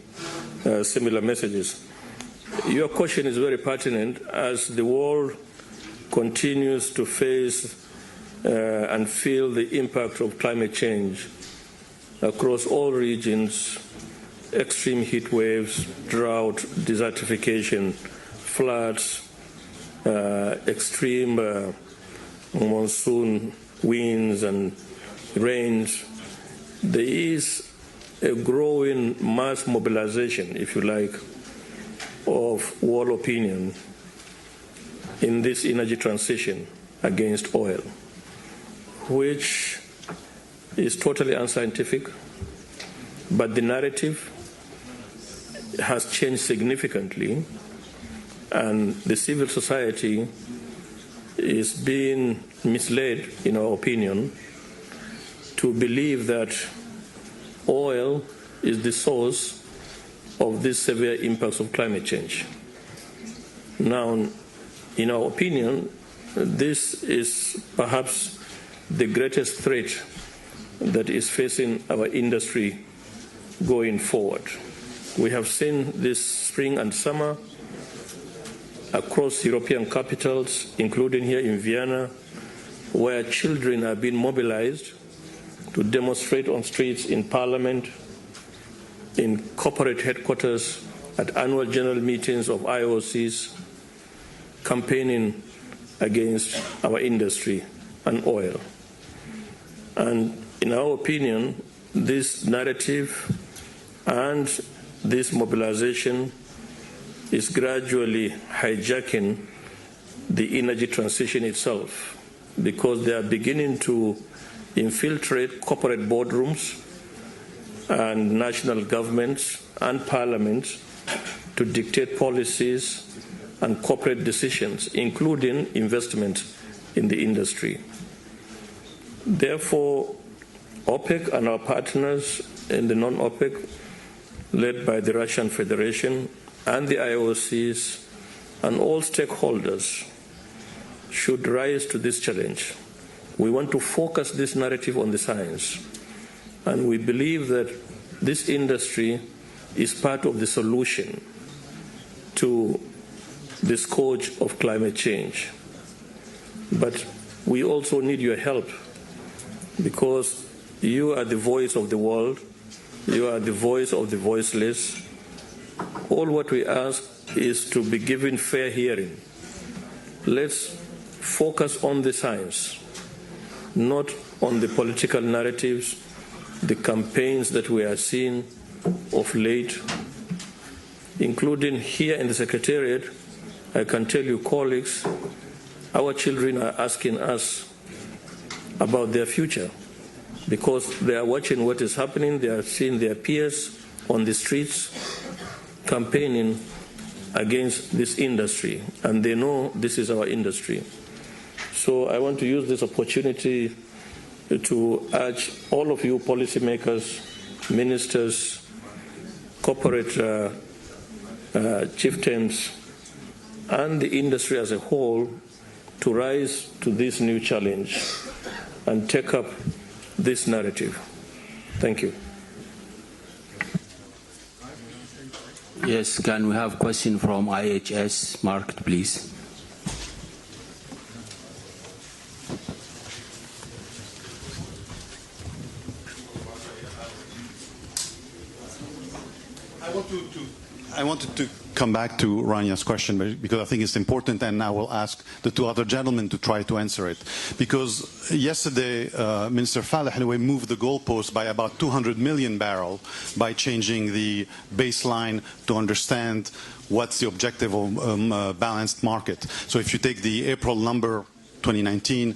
similar messages. Your question is very pertinent as the world continues to face and feel the impact of climate change across all regions. Extreme heat waves, drought, desertification, floods, extreme monsoon winds and rains. There is a growing mass mobilization, if you like, of world opinion in this energy transition against oil, which is totally unscientific, but the narrative has changed significantly, and the civil society is being misled, in our opinion, to believe that oil is the source of these severe impacts of climate change. Now, in our opinion, this is perhaps the greatest threat that is facing our industry going forward. We have seen this spring and summer across European capitals, including here in Vienna, where children are being mobilized to demonstrate on streets, in parliament, in corporate headquarters, at annual general meetings of IOCs, campaigning against our industry and oil. And in our opinion, this narrative and this mobilization is gradually hijacking the energy transition itself, because they are beginning to infiltrate corporate boardrooms and national governments and parliaments to dictate policies and corporate decisions, including investment in the industry. Therefore, OPEC and our partners in the non-OPEC, led by the Russian Federation and the IOCs and all stakeholders, should rise to this challenge. We want to focus this narrative on the science, and we believe that this industry is part of the solution to the scourge of climate change. But we also need your help, because you are the voice of the world, you are the voice of the voiceless. All what we ask is to be given fair hearing. Let's focus on the science, not on the political narratives, the campaigns that we are seeing of late, including here in the Secretariat. I can tell you, colleagues, our children are asking us about their future, because they are watching what is happening. They are seeing their peers on the streets campaigning against this industry, and they know this is our industry. So I want to use this opportunity to urge all of you policymakers, ministers, corporate chieftains and the industry as a whole to rise to this new challenge and take up this narrative. Thank you. Yes, can we have a question from IHS Market, please? I wanted to come back to Rania's question because I think it's important, and I will ask the two other gentlemen to try to answer it. Because yesterday, Minister Faleh moved the goalpost by about 200 million barrels by changing the baseline to understand what's the objective of a balanced market. So if you take the April number 2019,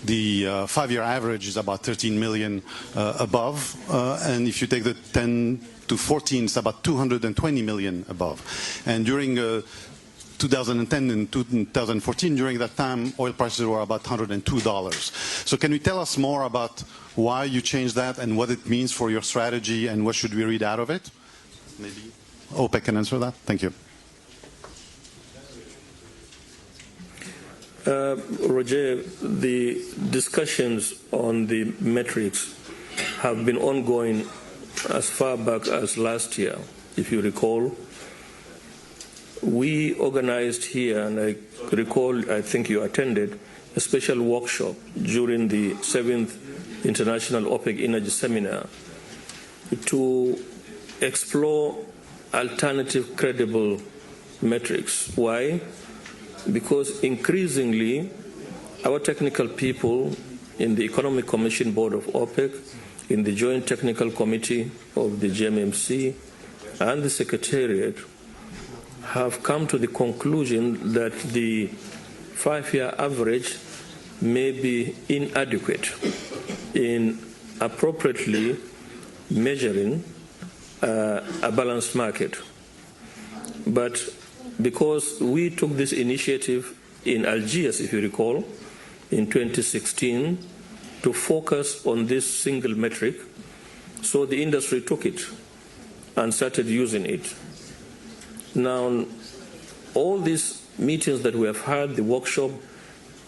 the 5-year average is about 13 million above, and if you take the 10 to 14, it's about 220 million above. And during 2010 and 2014, during that time, oil prices were about $102. So can you tell us more about why you changed that and what it means for your strategy and what should we read out of it? Maybe OPEC can answer that. Thank you. Roger, the discussions on the metrics have been ongoing as far back as last year. If you recall, we organized here, and I recall, I think you attended, a special workshop during the 7th International OPEC Energy Seminar to explore alternative credible metrics. Why? Because increasingly our technical people in the Economic Commission Board of OPEC, in the Joint Technical Committee of the GMMC, and the Secretariat have come to the conclusion that the 5-year average may be inadequate in appropriately measuring a balanced market. But because we took this initiative in Algiers, if you recall, in 2016, to focus on this single metric, so the industry took it and started using it. Now, all these meetings that we have had, the workshop,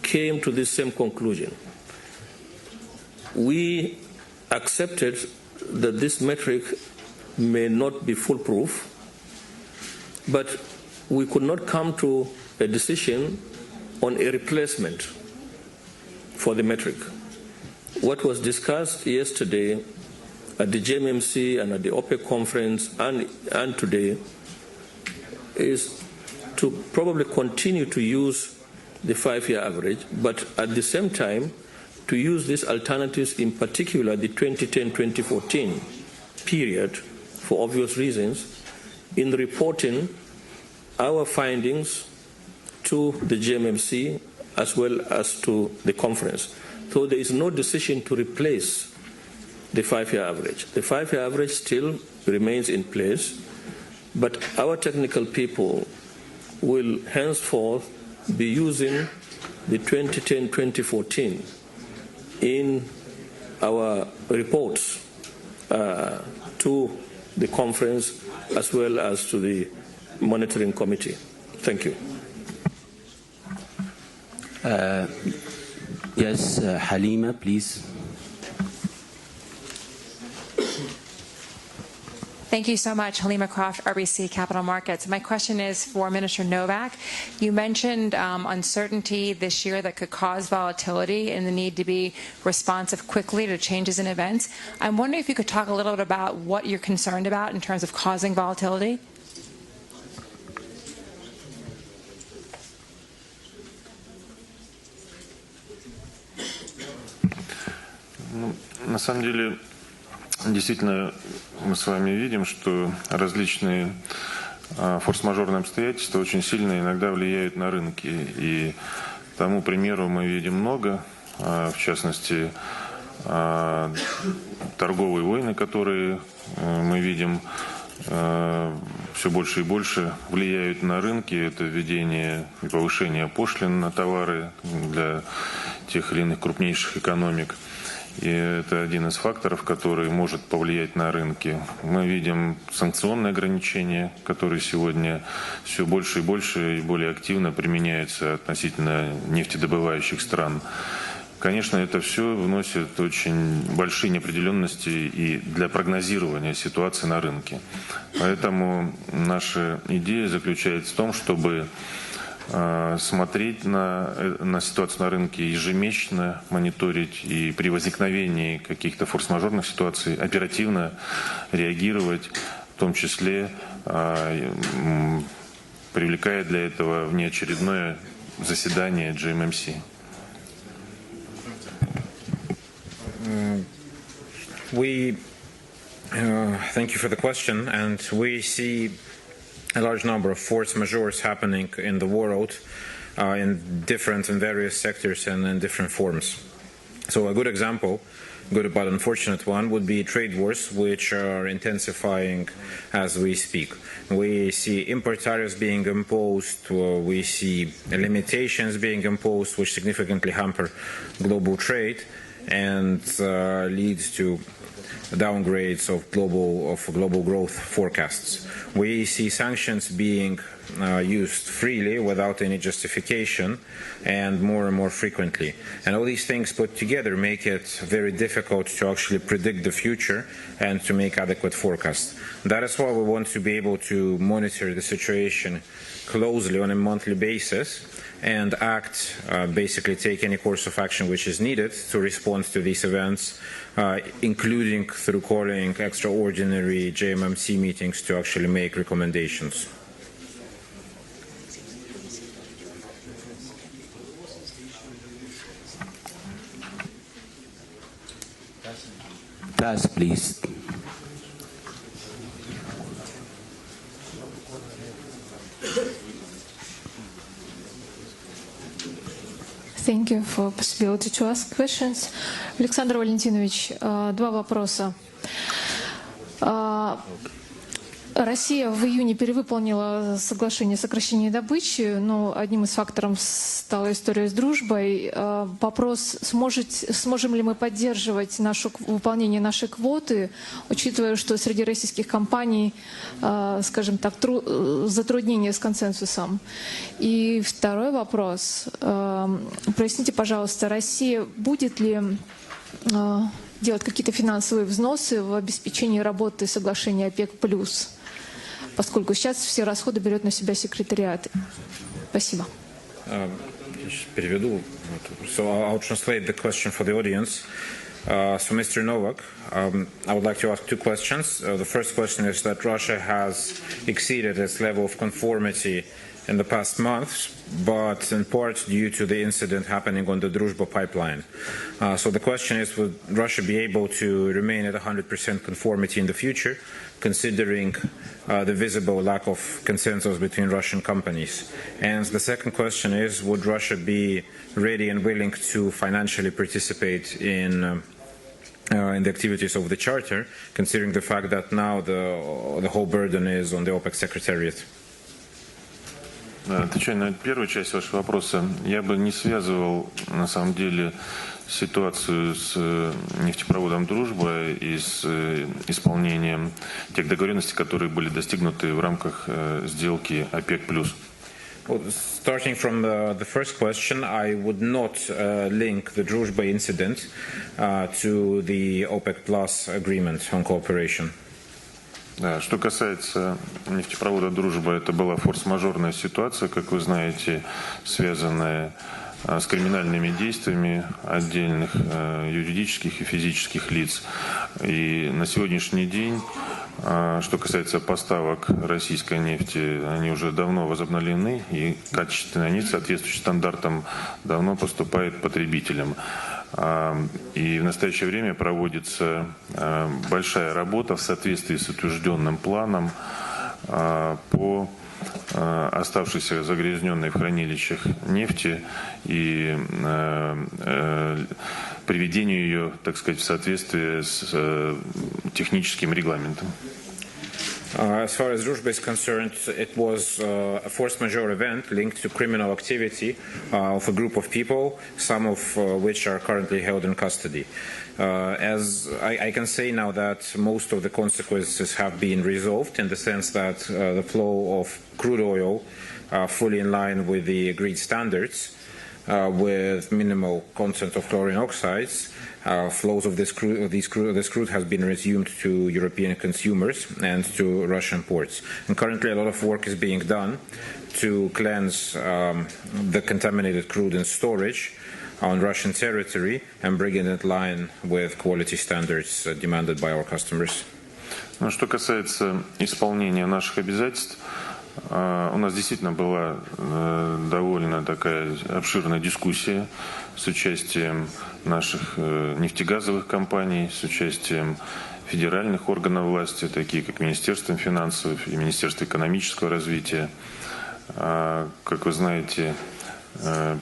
came to this same conclusion. We accepted that this metric may not be foolproof, but we could not come to a decision on a replacement for the metric. What was discussed yesterday at the GMMC and at the OPEC conference and today is to probably continue to use the 5-year average, but at the same time to use these alternatives, in particular the 2010-2014 period, for obvious reasons, in reporting our findings to the GMMC as well as to the conference. So there is no decision to replace the 5-year average. The 5-year average still remains in place, but our technical people will henceforth be using the 2010-2014 in our reports to the conference as well as to the monitoring committee. Thank you. Yes, Halima, please. Thank you so much. Halima Croft, RBC Capital Markets. My question is for Minister Novak. You mentioned uncertainty this year that could cause volatility and the need to be responsive quickly to changes in events. I'm wondering if you could talk a little bit about what you're concerned about in terms of causing volatility. На самом деле, действительно, мы с вами видим, что различные форс-мажорные обстоятельства очень сильно иногда влияют на рынки. И тому примеру мы видим много, в частности, торговые войны, которые мы видим все больше и больше влияют на рынки. Это введение и повышение пошлин на товары для тех или иных крупнейших экономик. И это один из факторов, который может повлиять на рынки. Мы видим санкционные ограничения, которые сегодня все больше и больше и более активно применяются относительно нефтедобывающих стран. Конечно, это все вносит очень большие неопределенности и для прогнозирования ситуации на рынке. Поэтому наша идея заключается в том, чтобы смотреть на ситуацию на рынке ежемесячно, мониторить и при возникновении каких-то форс-мажорных ситуаций оперативно реагировать, в том числе привлекая для этого внеочередное заседание GMMC. Thank you for the question, and we see a large number of force majeures happening in the world in different and various sectors and in different forms. So a good example, good but unfortunate one, would be trade wars, which are intensifying as we speak. We see import tariffs being imposed, we see limitations being imposed, which significantly hamper global trade and leads to downgrades of global growth forecasts. We see sanctions being used freely without any justification and more frequently. And all these things put together make it very difficult to actually predict the future and to make adequate forecasts. That is why we want to be able to monitor the situation closely on a monthly basis and act, basically take any course of action which is needed to respond to these events, including through calling extraordinary JMMC meetings to actually make recommendations. Pass, please. Thank you for the possibility to ask questions. Александр Валентинович, два вопроса. Россия в июне перевыполнила соглашение о сокращении добычи, но одним из факторов стала история с дружбой. Вопрос, сможем ли мы поддерживать выполнение нашей квоты, учитывая, что среди российских компаний, скажем так, затруднения с консенсусом. И второй вопрос. Проясните, пожалуйста, Россия будет ли делать какие-то финансовые взносы в обеспечении работы соглашения ОПЕК+, поскольку сейчас все расходы берет на себя секретариат. Спасибо. Переведу. So I'll translate the question for the audience. So Mr. Novak, I would like to ask two questions. The first question is that Russia has exceeded its level of conformity in the past months, but in part due to the incident happening on the Druzhba pipeline. So the question is, would Russia be able to remain at 100% conformity in the future, considering the visible lack of consensus between Russian companies? And the second question is, would Russia be ready and willing to financially participate in the activities of the Charter, considering the fact that now the whole burden is on the OPEC Secretariat? Отвечая на первую часть вашего вопроса, я бы не связывал, на самом деле, ситуацию с нефтепроводом «Дружба» и с исполнением тех договоренностей, которые были достигнуты в рамках сделки ОПЕК+. Well, starting from the first question, I would not link the Druzhba incident to the OPEC Plus agreement on cooperation. Да, что касается нефтепровода «Дружба», это была форс-мажорная ситуация, как вы знаете, связанная с криминальными действиями отдельных юридических и физических лиц. И на сегодняшний день, что касается поставок российской нефти, они уже давно возобновлены, и качественная нефть, соответствующая стандартам, давно поступает потребителям. И в настоящее время проводится большая работа в соответствии с утвержденным планом по оставшейся загрязненной в хранилищах нефти и приведению ее, так сказать, в соответствие с техническим регламентом. As far as Druzhba is concerned, it was a force majeure event linked to criminal activity of a group of people, some of which are currently held in custody. As I can say now that most of the consequences have been resolved in the sense that the flow of crude oil fully in line with the agreed standards with minimal content of chlorine oxides. Flows of this crude has been resumed to European consumers and to Russian ports. And currently a lot of work is being done to cleanse the contaminated crude in storage on Russian territory and bring it in line with quality standards demanded by our customers. Что касается исполнения наших обязательств, у нас действительно была довольно такая обширная дискуссия с участием наших нефтегазовых компаний, с участием федеральных органов власти, такие как Министерство финансов и Министерство экономического развития. Как вы знаете,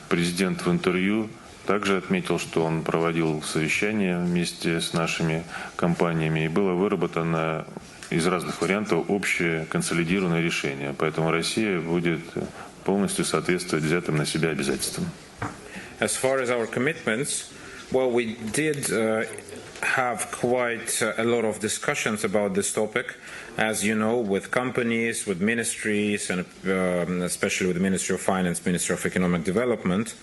президент в интервью также отметил, что он проводил совещания вместе с нашими компаниями, и было выработано из разных вариантов общее консолидированное решение. Поэтому Россия будет полностью соответствовать взятым на себя обязательствам. As far as our commitments, well, we did have quite a lot of discussions about this topic, as you know, with companies, with ministries, and especially with the Ministry of Finance, Ministry of Economic Development.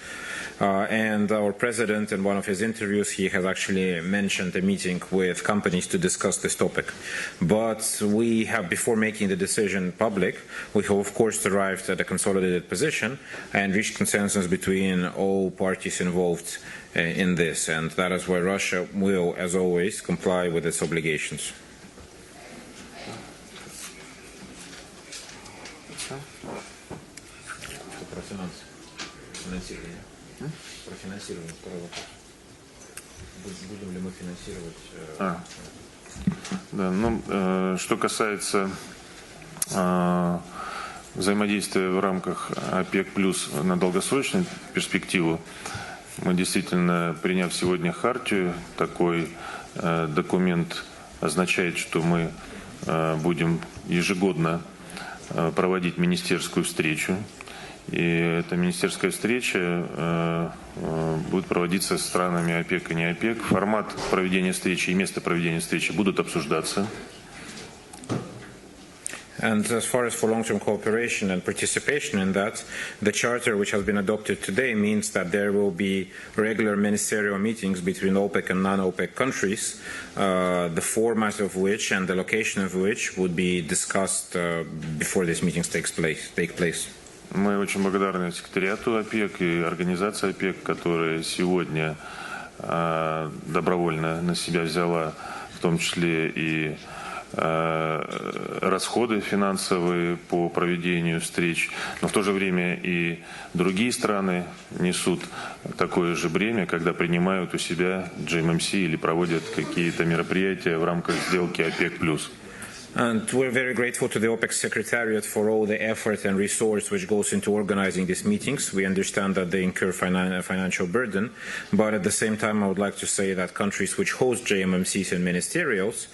And our president, in one of his interviews, he has actually mentioned a meeting with companies to discuss this topic. But we have, before making the decision public, we have of course arrived at a consolidated position and reached consensus between all parties involved in this. And that is why Russia will, as always, comply with its obligations. Про финансирование, второй вопрос. Будем ли мы финансировать? Что касается взаимодействия в рамках ОПЕК+ на долгосрочную перспективу, мы действительно, приняв сегодня хартию, такой документ означает, что мы будем ежегодно проводить министерскую встречу. И эта министерская встреча будет проводиться с странами ОПЕК и не ОПЕК. Формат проведения встречи и место проведения встречи будут обсуждаться. And as far as for long-term cooperation and participation in that, the charter which has been adopted today means that there will be regular ministerial meetings between OPEC and non-OPEC countries, the format of which and the location of which would be discussed before these meetings take place. Мы очень благодарны секретариату ОПЕК и организации ОПЕК, которая сегодня добровольно на себя взяла, в том числе и расходы финансовые по проведению встреч, но в то же время и другие страны несут такое же бремя, когда принимают у себя GMMC или проводят какие-то мероприятия в рамках сделки ОПЕК+. And we're very grateful to the OPEC Secretariat for all the effort and resource which goes into organizing these meetings. We understand that they incur financial burden, but at the same time I would like to say that countries which host JMMCs and ministerials,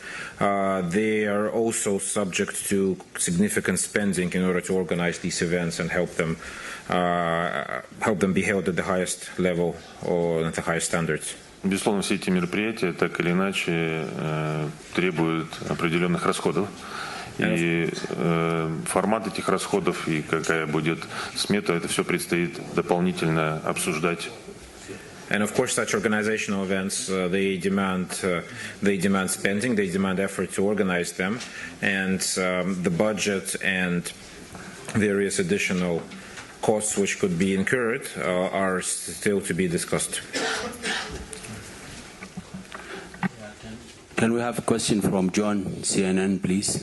they are also subject to significant spending in order to organize these events and help them be held at the highest level or at the highest standards. Безусловно, все эти мероприятия так или иначе требуют определенных расходов. И формат этих расходов и какая будет смета, это все предстоит дополнительно обсуждать. And of course, such organizational events, they demand spending, they demand effort to organize them, and the budget and various additional costs which could be incurred are still to be discussed. Can we have a question from John, CNN, please?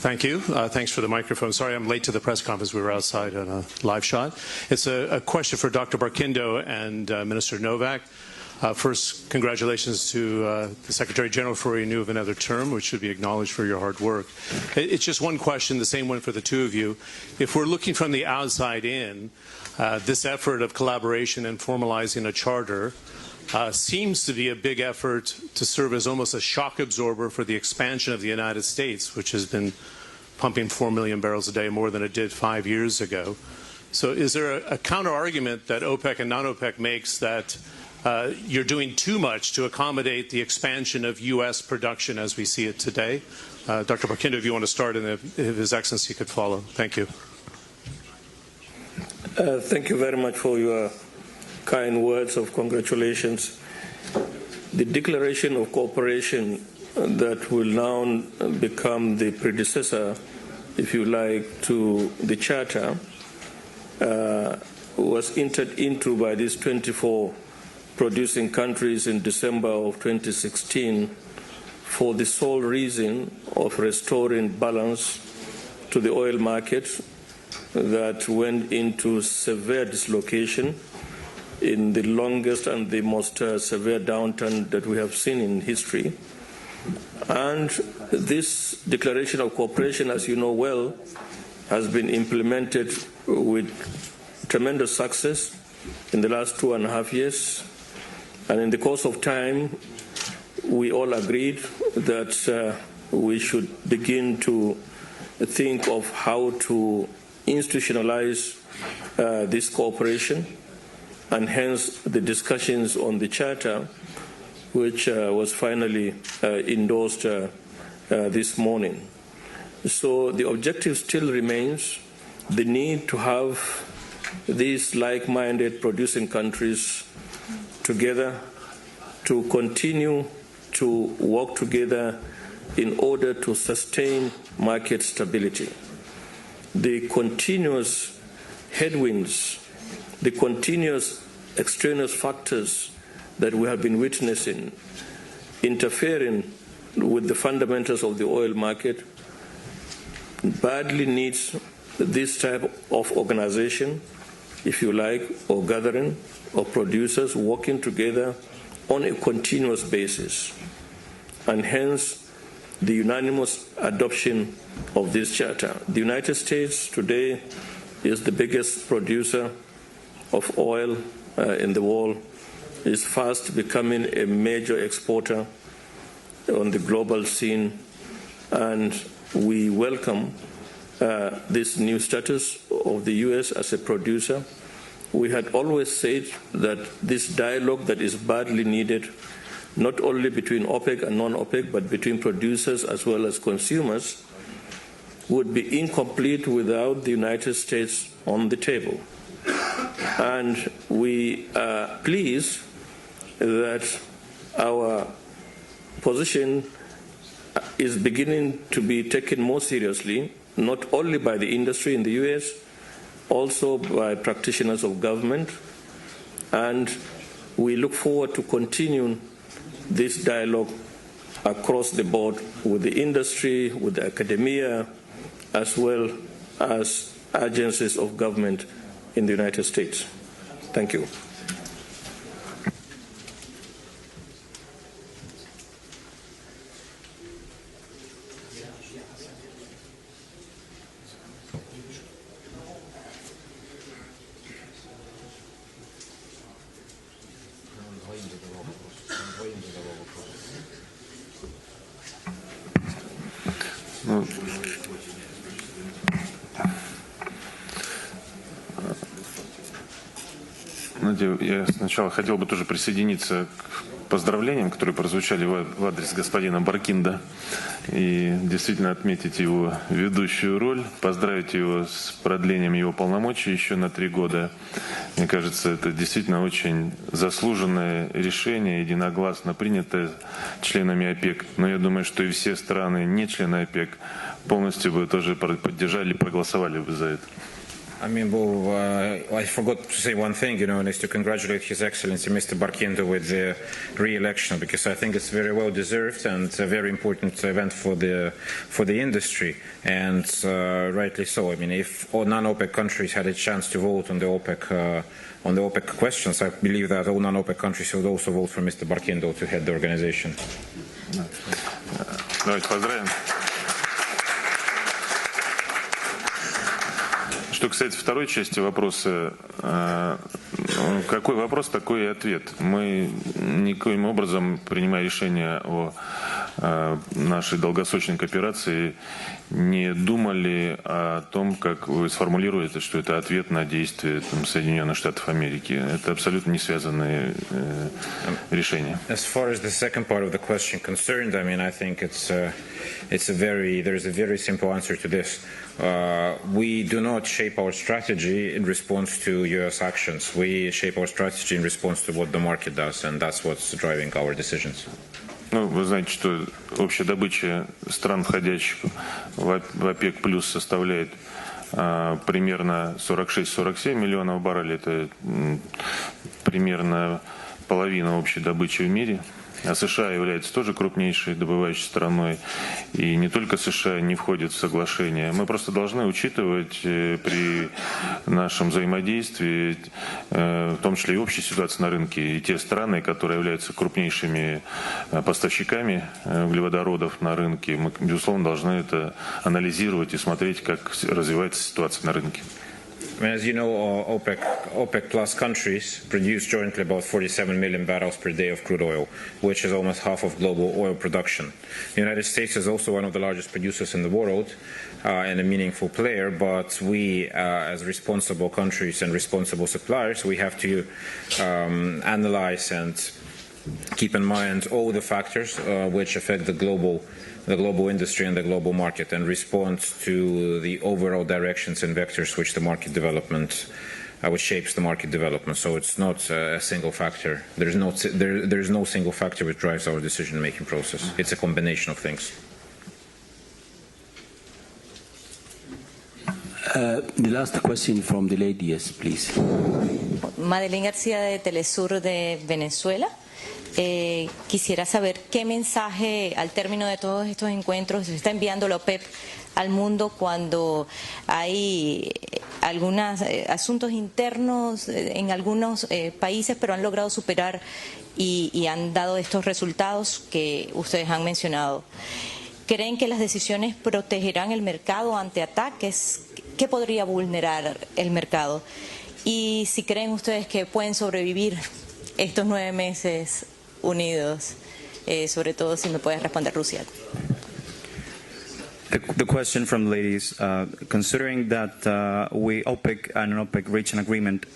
Thank you. Thanks for the microphone. Sorry I'm late to the press conference. We were outside on a live shot. It's a question for Dr. Barkindo and Minister Novak. First, congratulations to the Secretary General for renewal of another term, which should be acknowledged for your hard work. It's just one question, the same one for the two of you. If we're looking from the outside in, this effort of collaboration and formalizing a charter seems to be a big effort to serve as almost a shock absorber for the expansion of the United States, which has been pumping 4 million barrels a day more than it did 5 years ago. So is there a counter-argument that OPEC and non-OPEC makes that you're doing too much to accommodate the expansion of U.S. production as we see it today? Dr. Barkindo, if you want to start, and if His Excellency could follow. Thank you. Thank you very much for your kind words of congratulations. The Declaration of Cooperation that will now become the predecessor, if you like, to the Charter was entered into by these 24 producing countries in December of 2016 for the sole reason of restoring balance to the oil market that went into severe dislocation in the longest and the most severe downturn that we have seen in history. And this Declaration of Cooperation, as you know well, has been implemented with tremendous success in the last 2.5 years. And in the course of time, we all agreed that we should begin to think of how to institutionalize this cooperation, and hence the discussions on the Charter, which was finally endorsed this morning. So the objective still remains the need to have these like-minded producing countries together to continue to work together in order to sustain market stability. The continuous headwinds, the continuous extraneous factors that we have been witnessing interfering with the fundamentals of the oil market badly needs this type of organization, if you like, or gathering of producers working together on a continuous basis, and hence the unanimous adoption of this charter. The United States today is the biggest producer of oil in the world, is fast becoming a major exporter on the global scene, and we welcome this new status of the U.S. as a producer. We had always said that this dialogue that is badly needed, not only between OPEC and non-OPEC, but between producers as well as consumers, would be incomplete without the United States on the table. And we are pleased that our position is beginning to be taken more seriously, not only by the industry in the U.S., also by practitioners of government, and we look forward to continuing this dialogue across the board with the industry, with the academia, as well as agencies of government in the United States. Thank you. Я сначала хотел бы тоже присоединиться к поздравлениям, которые прозвучали в адрес господина Баркинда, и действительно отметить его ведущую роль, поздравить его с продлением его полномочий еще на 3 года. Мне кажется, это действительно очень заслуженное решение, единогласно принятое членами ОПЕК. Но я думаю, что и все страны, не члены ОПЕК, полностью бы тоже поддержали, проголосовали бы за это. I mean, I forgot to say one thing, and is to congratulate His Excellency Mr. Barkindo with the re-election, because I think it's very well deserved and a very important event for the industry, and rightly so. I mean, if all non-OPEC countries had a chance to vote on the OPEC questions, I believe that all non-OPEC countries would also vote for Mr. Barkindo to head the organization. Давайте поздравим. Что касается второй части вопроса, какой вопрос, такой и ответ. Мы никоим образом, принимая решение о нашей долгосрочной кооперации, не думали о том, как вы сформулируете, что это ответ на действия Соединенных Штатов Америки. Это абсолютно не связанные решения. As far as the second part of the question concerned, I mean, I think there's a very simple answer to this. We do not shape our strategy in response to U.S. actions. We shape our strategy in response to what the market does, and that's what's driving our decisions. Ну, вы знаете, что общая добыча стран, входящих в ОПЕК+, составляет примерно 46-47 миллионов баррелей. Это примерно половина общей добычи в мире. А США является тоже крупнейшей добывающей страной. И не только США не входят в соглашение. Мы просто должны учитывать при нашем взаимодействии, в том числе и общей ситуации на рынке, и те страны, которые являются крупнейшими поставщиками углеводородов на рынке. Мы, безусловно, должны это анализировать и смотреть, как развивается ситуация на рынке. I mean, as you know, OPEC plus countries produce jointly about 47 million barrels per day of crude oil, which is almost half of global oil production. The United States is also one of the largest producers in the world and a meaningful player, but we, as responsible countries and responsible suppliers, we have to analyze and keep in mind all the factors which affect the global industry and the global market, and respond to the overall directions and vectors which the market development, which shapes the market development. So it's not a single factor. There's no single factor which drives our decision-making process. It's a combination of things. The last question from the lady, yes, please. Madeline García de Telesur de Venezuela. Quisiera saber qué mensaje al término de todos estos encuentros se está enviando la OPEP al mundo cuando hay algunos asuntos internos en algunos países, pero han logrado superar y han dado estos resultados que ustedes han mencionado. ¿Creen que las decisiones protegerán el mercado ante ataques? ¿Qué podría vulnerar el mercado? Y si creen ustedes que pueden sobrevivir estos 9 meses unidos, sobre todo si me puedes responder Rusia. The question from the ladies, considering that we OPEC and OPEC reach an agreement,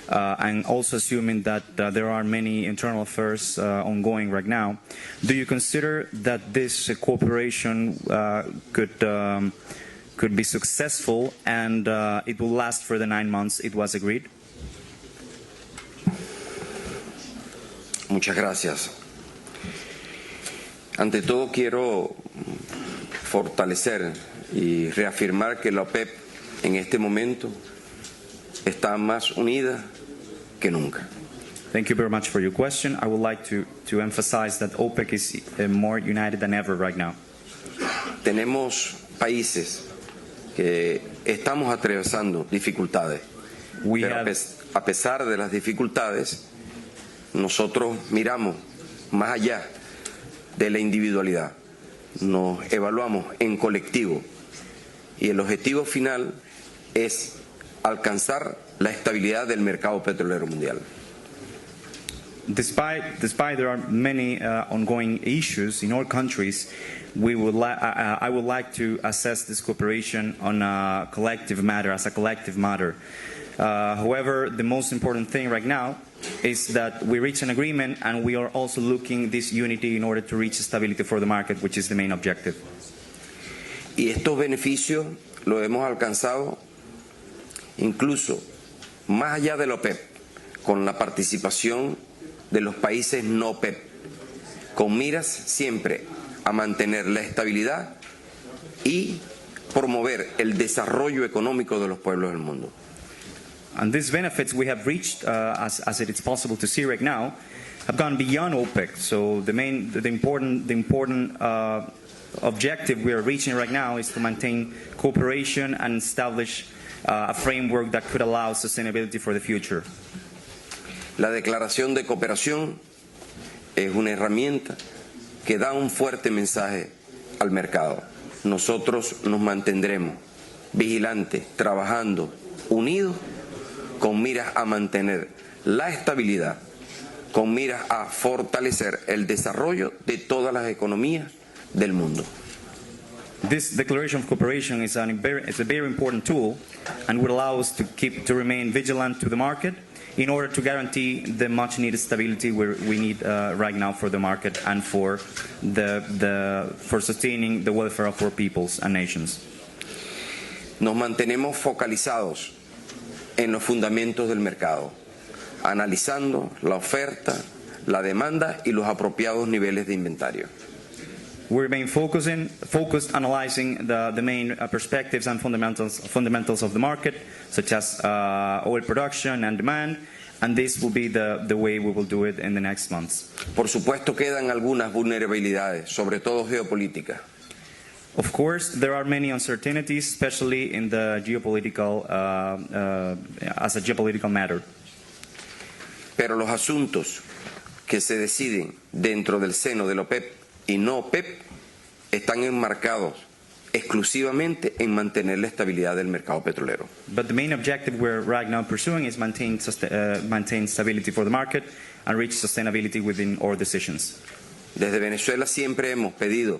and also assuming that there are many internal affairs ongoing right now, do you consider that this cooperation could be successful and it will last for the 9 months it was agreed? Muchas gracias. Ante todo quiero fortalecer y reafirmar que la OPEP en este momento está más unida que nunca. Thank you very much for your question. I would like to emphasize that OPEC is more united than ever right now. Tenemos países que estamos atravesando dificultades. Pero a pesar de las dificultades, nosotros miramos más allá de la individualidad, nos evaluamos en colectivo y el objetivo final es alcanzar la estabilidad del mercado petrolero mundial. Despite there are many ongoing issues in all countries, I would like to assess this cooperation on a collective matter, as a collective matter. However, the most important thing right now is that we reach an agreement, and we are also looking this unity in order to reach stability for the market, which is the main objective. Y estos beneficios los hemos alcanzado incluso más allá de la OPEP, con la participación de los países no OPEP, con miras siempre a mantener la estabilidad y promover el desarrollo económico de los pueblos del mundo. And these benefits we have reached, as it is possible to see right now, have gone beyond OPEC. So the important objective we are reaching right now is to maintain cooperation and establish a framework that could allow sustainability for the future. La declaración de cooperación es una herramienta que da un fuerte mensaje al mercado. Nosotros nos mantendremos vigilantes, trabajando unidos con miras a mantener la estabilidad, con miras a fortalecer el desarrollo de todas las economías del mundo. This declaration of cooperation is a very important tool and will allow us to remain vigilant to the market in order to guarantee the much needed stability we need right now for the market and for sustaining the welfare of our peoples and nations. Nos mantenemos focalizados en los fundamentos del mercado, analizando la oferta, la demanda y los apropiados niveles de inventario. We remain focused analyzing the main perspectives and fundamentals of the market, such as oil production and demand, and this will be the way we will do it in the next months. Por supuesto quedan algunas vulnerabilidades, sobre todo geopolíticas. Of course, there are many uncertainties, especially in the geopolitical, as a geopolitical matter. Pero los asuntos que se deciden dentro del seno del OPEP y no OPEP están enmarcados exclusivamente en mantener la estabilidad del mercado petrolero. But the main objective we're right now pursuing is maintain stability for the market and reach sustainability within our decisions. Desde Venezuela siempre hemos pedido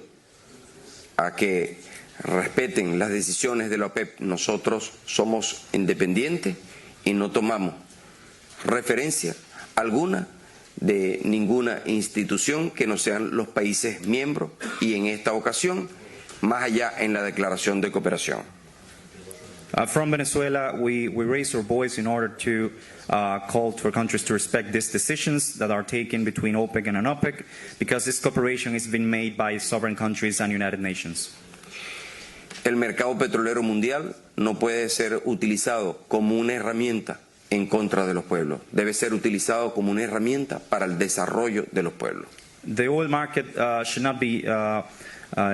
a que respeten las decisiones de la OPEP. Nosotros somos independientes y no tomamos referencia alguna de ninguna institución que no sean los países miembros y en esta ocasión más allá en la declaración de cooperación. From Venezuela, we raise our voice in order to call for countries to respect these decisions that are taken between OPEC and non-OPEC, because this cooperation is being made by sovereign countries and United Nations. El mercado petrolero mundial no puede ser utilizado como una herramienta en contra de los pueblos. Debe ser utilizado como una herramienta para el desarrollo de los pueblos. The oil market should not be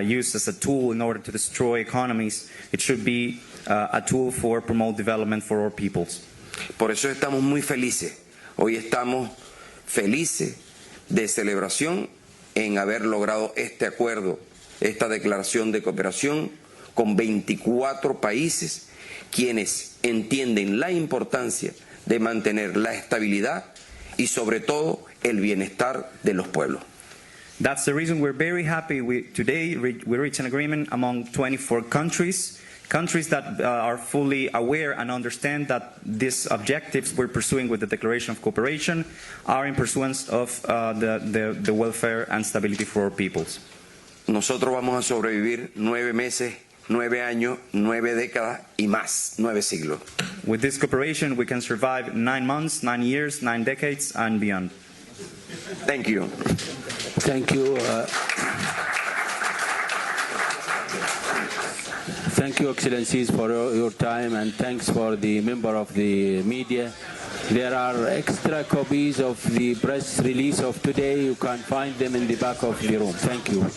used as a tool in order to destroy economies. It should be a tool for promote development for our peoples. Por eso estamos muy felices. Hoy estamos felices de celebración en haber logrado este acuerdo, esta declaración de cooperación con 24 países quienes entienden la importancia de mantener la estabilidad y sobre todo el bienestar de los pueblos. That's the reason we're very happy today we reached an agreement among 24 countries that are fully aware and understand that these objectives we're pursuing with the Declaration of Cooperation are in pursuance of the welfare and stability for our peoples. Nosotros vamos a sobrevivir 9 meses, 9 años, 9 décadas y más, 9 siglos. With this cooperation, we can survive 9 months, 9 years, 9 decades, and beyond. Thank you. Thank you. Thank you, Excellencies, for your time, and thanks for the member of the media. There are extra copies of the press release of today. You can find them in the back of the room. Thank you.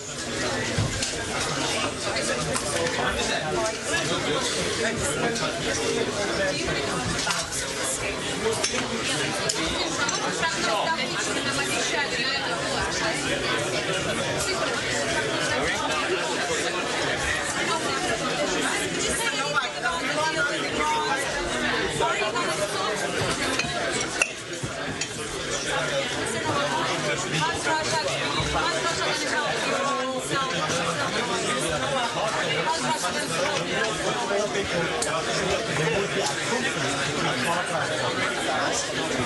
Gracias.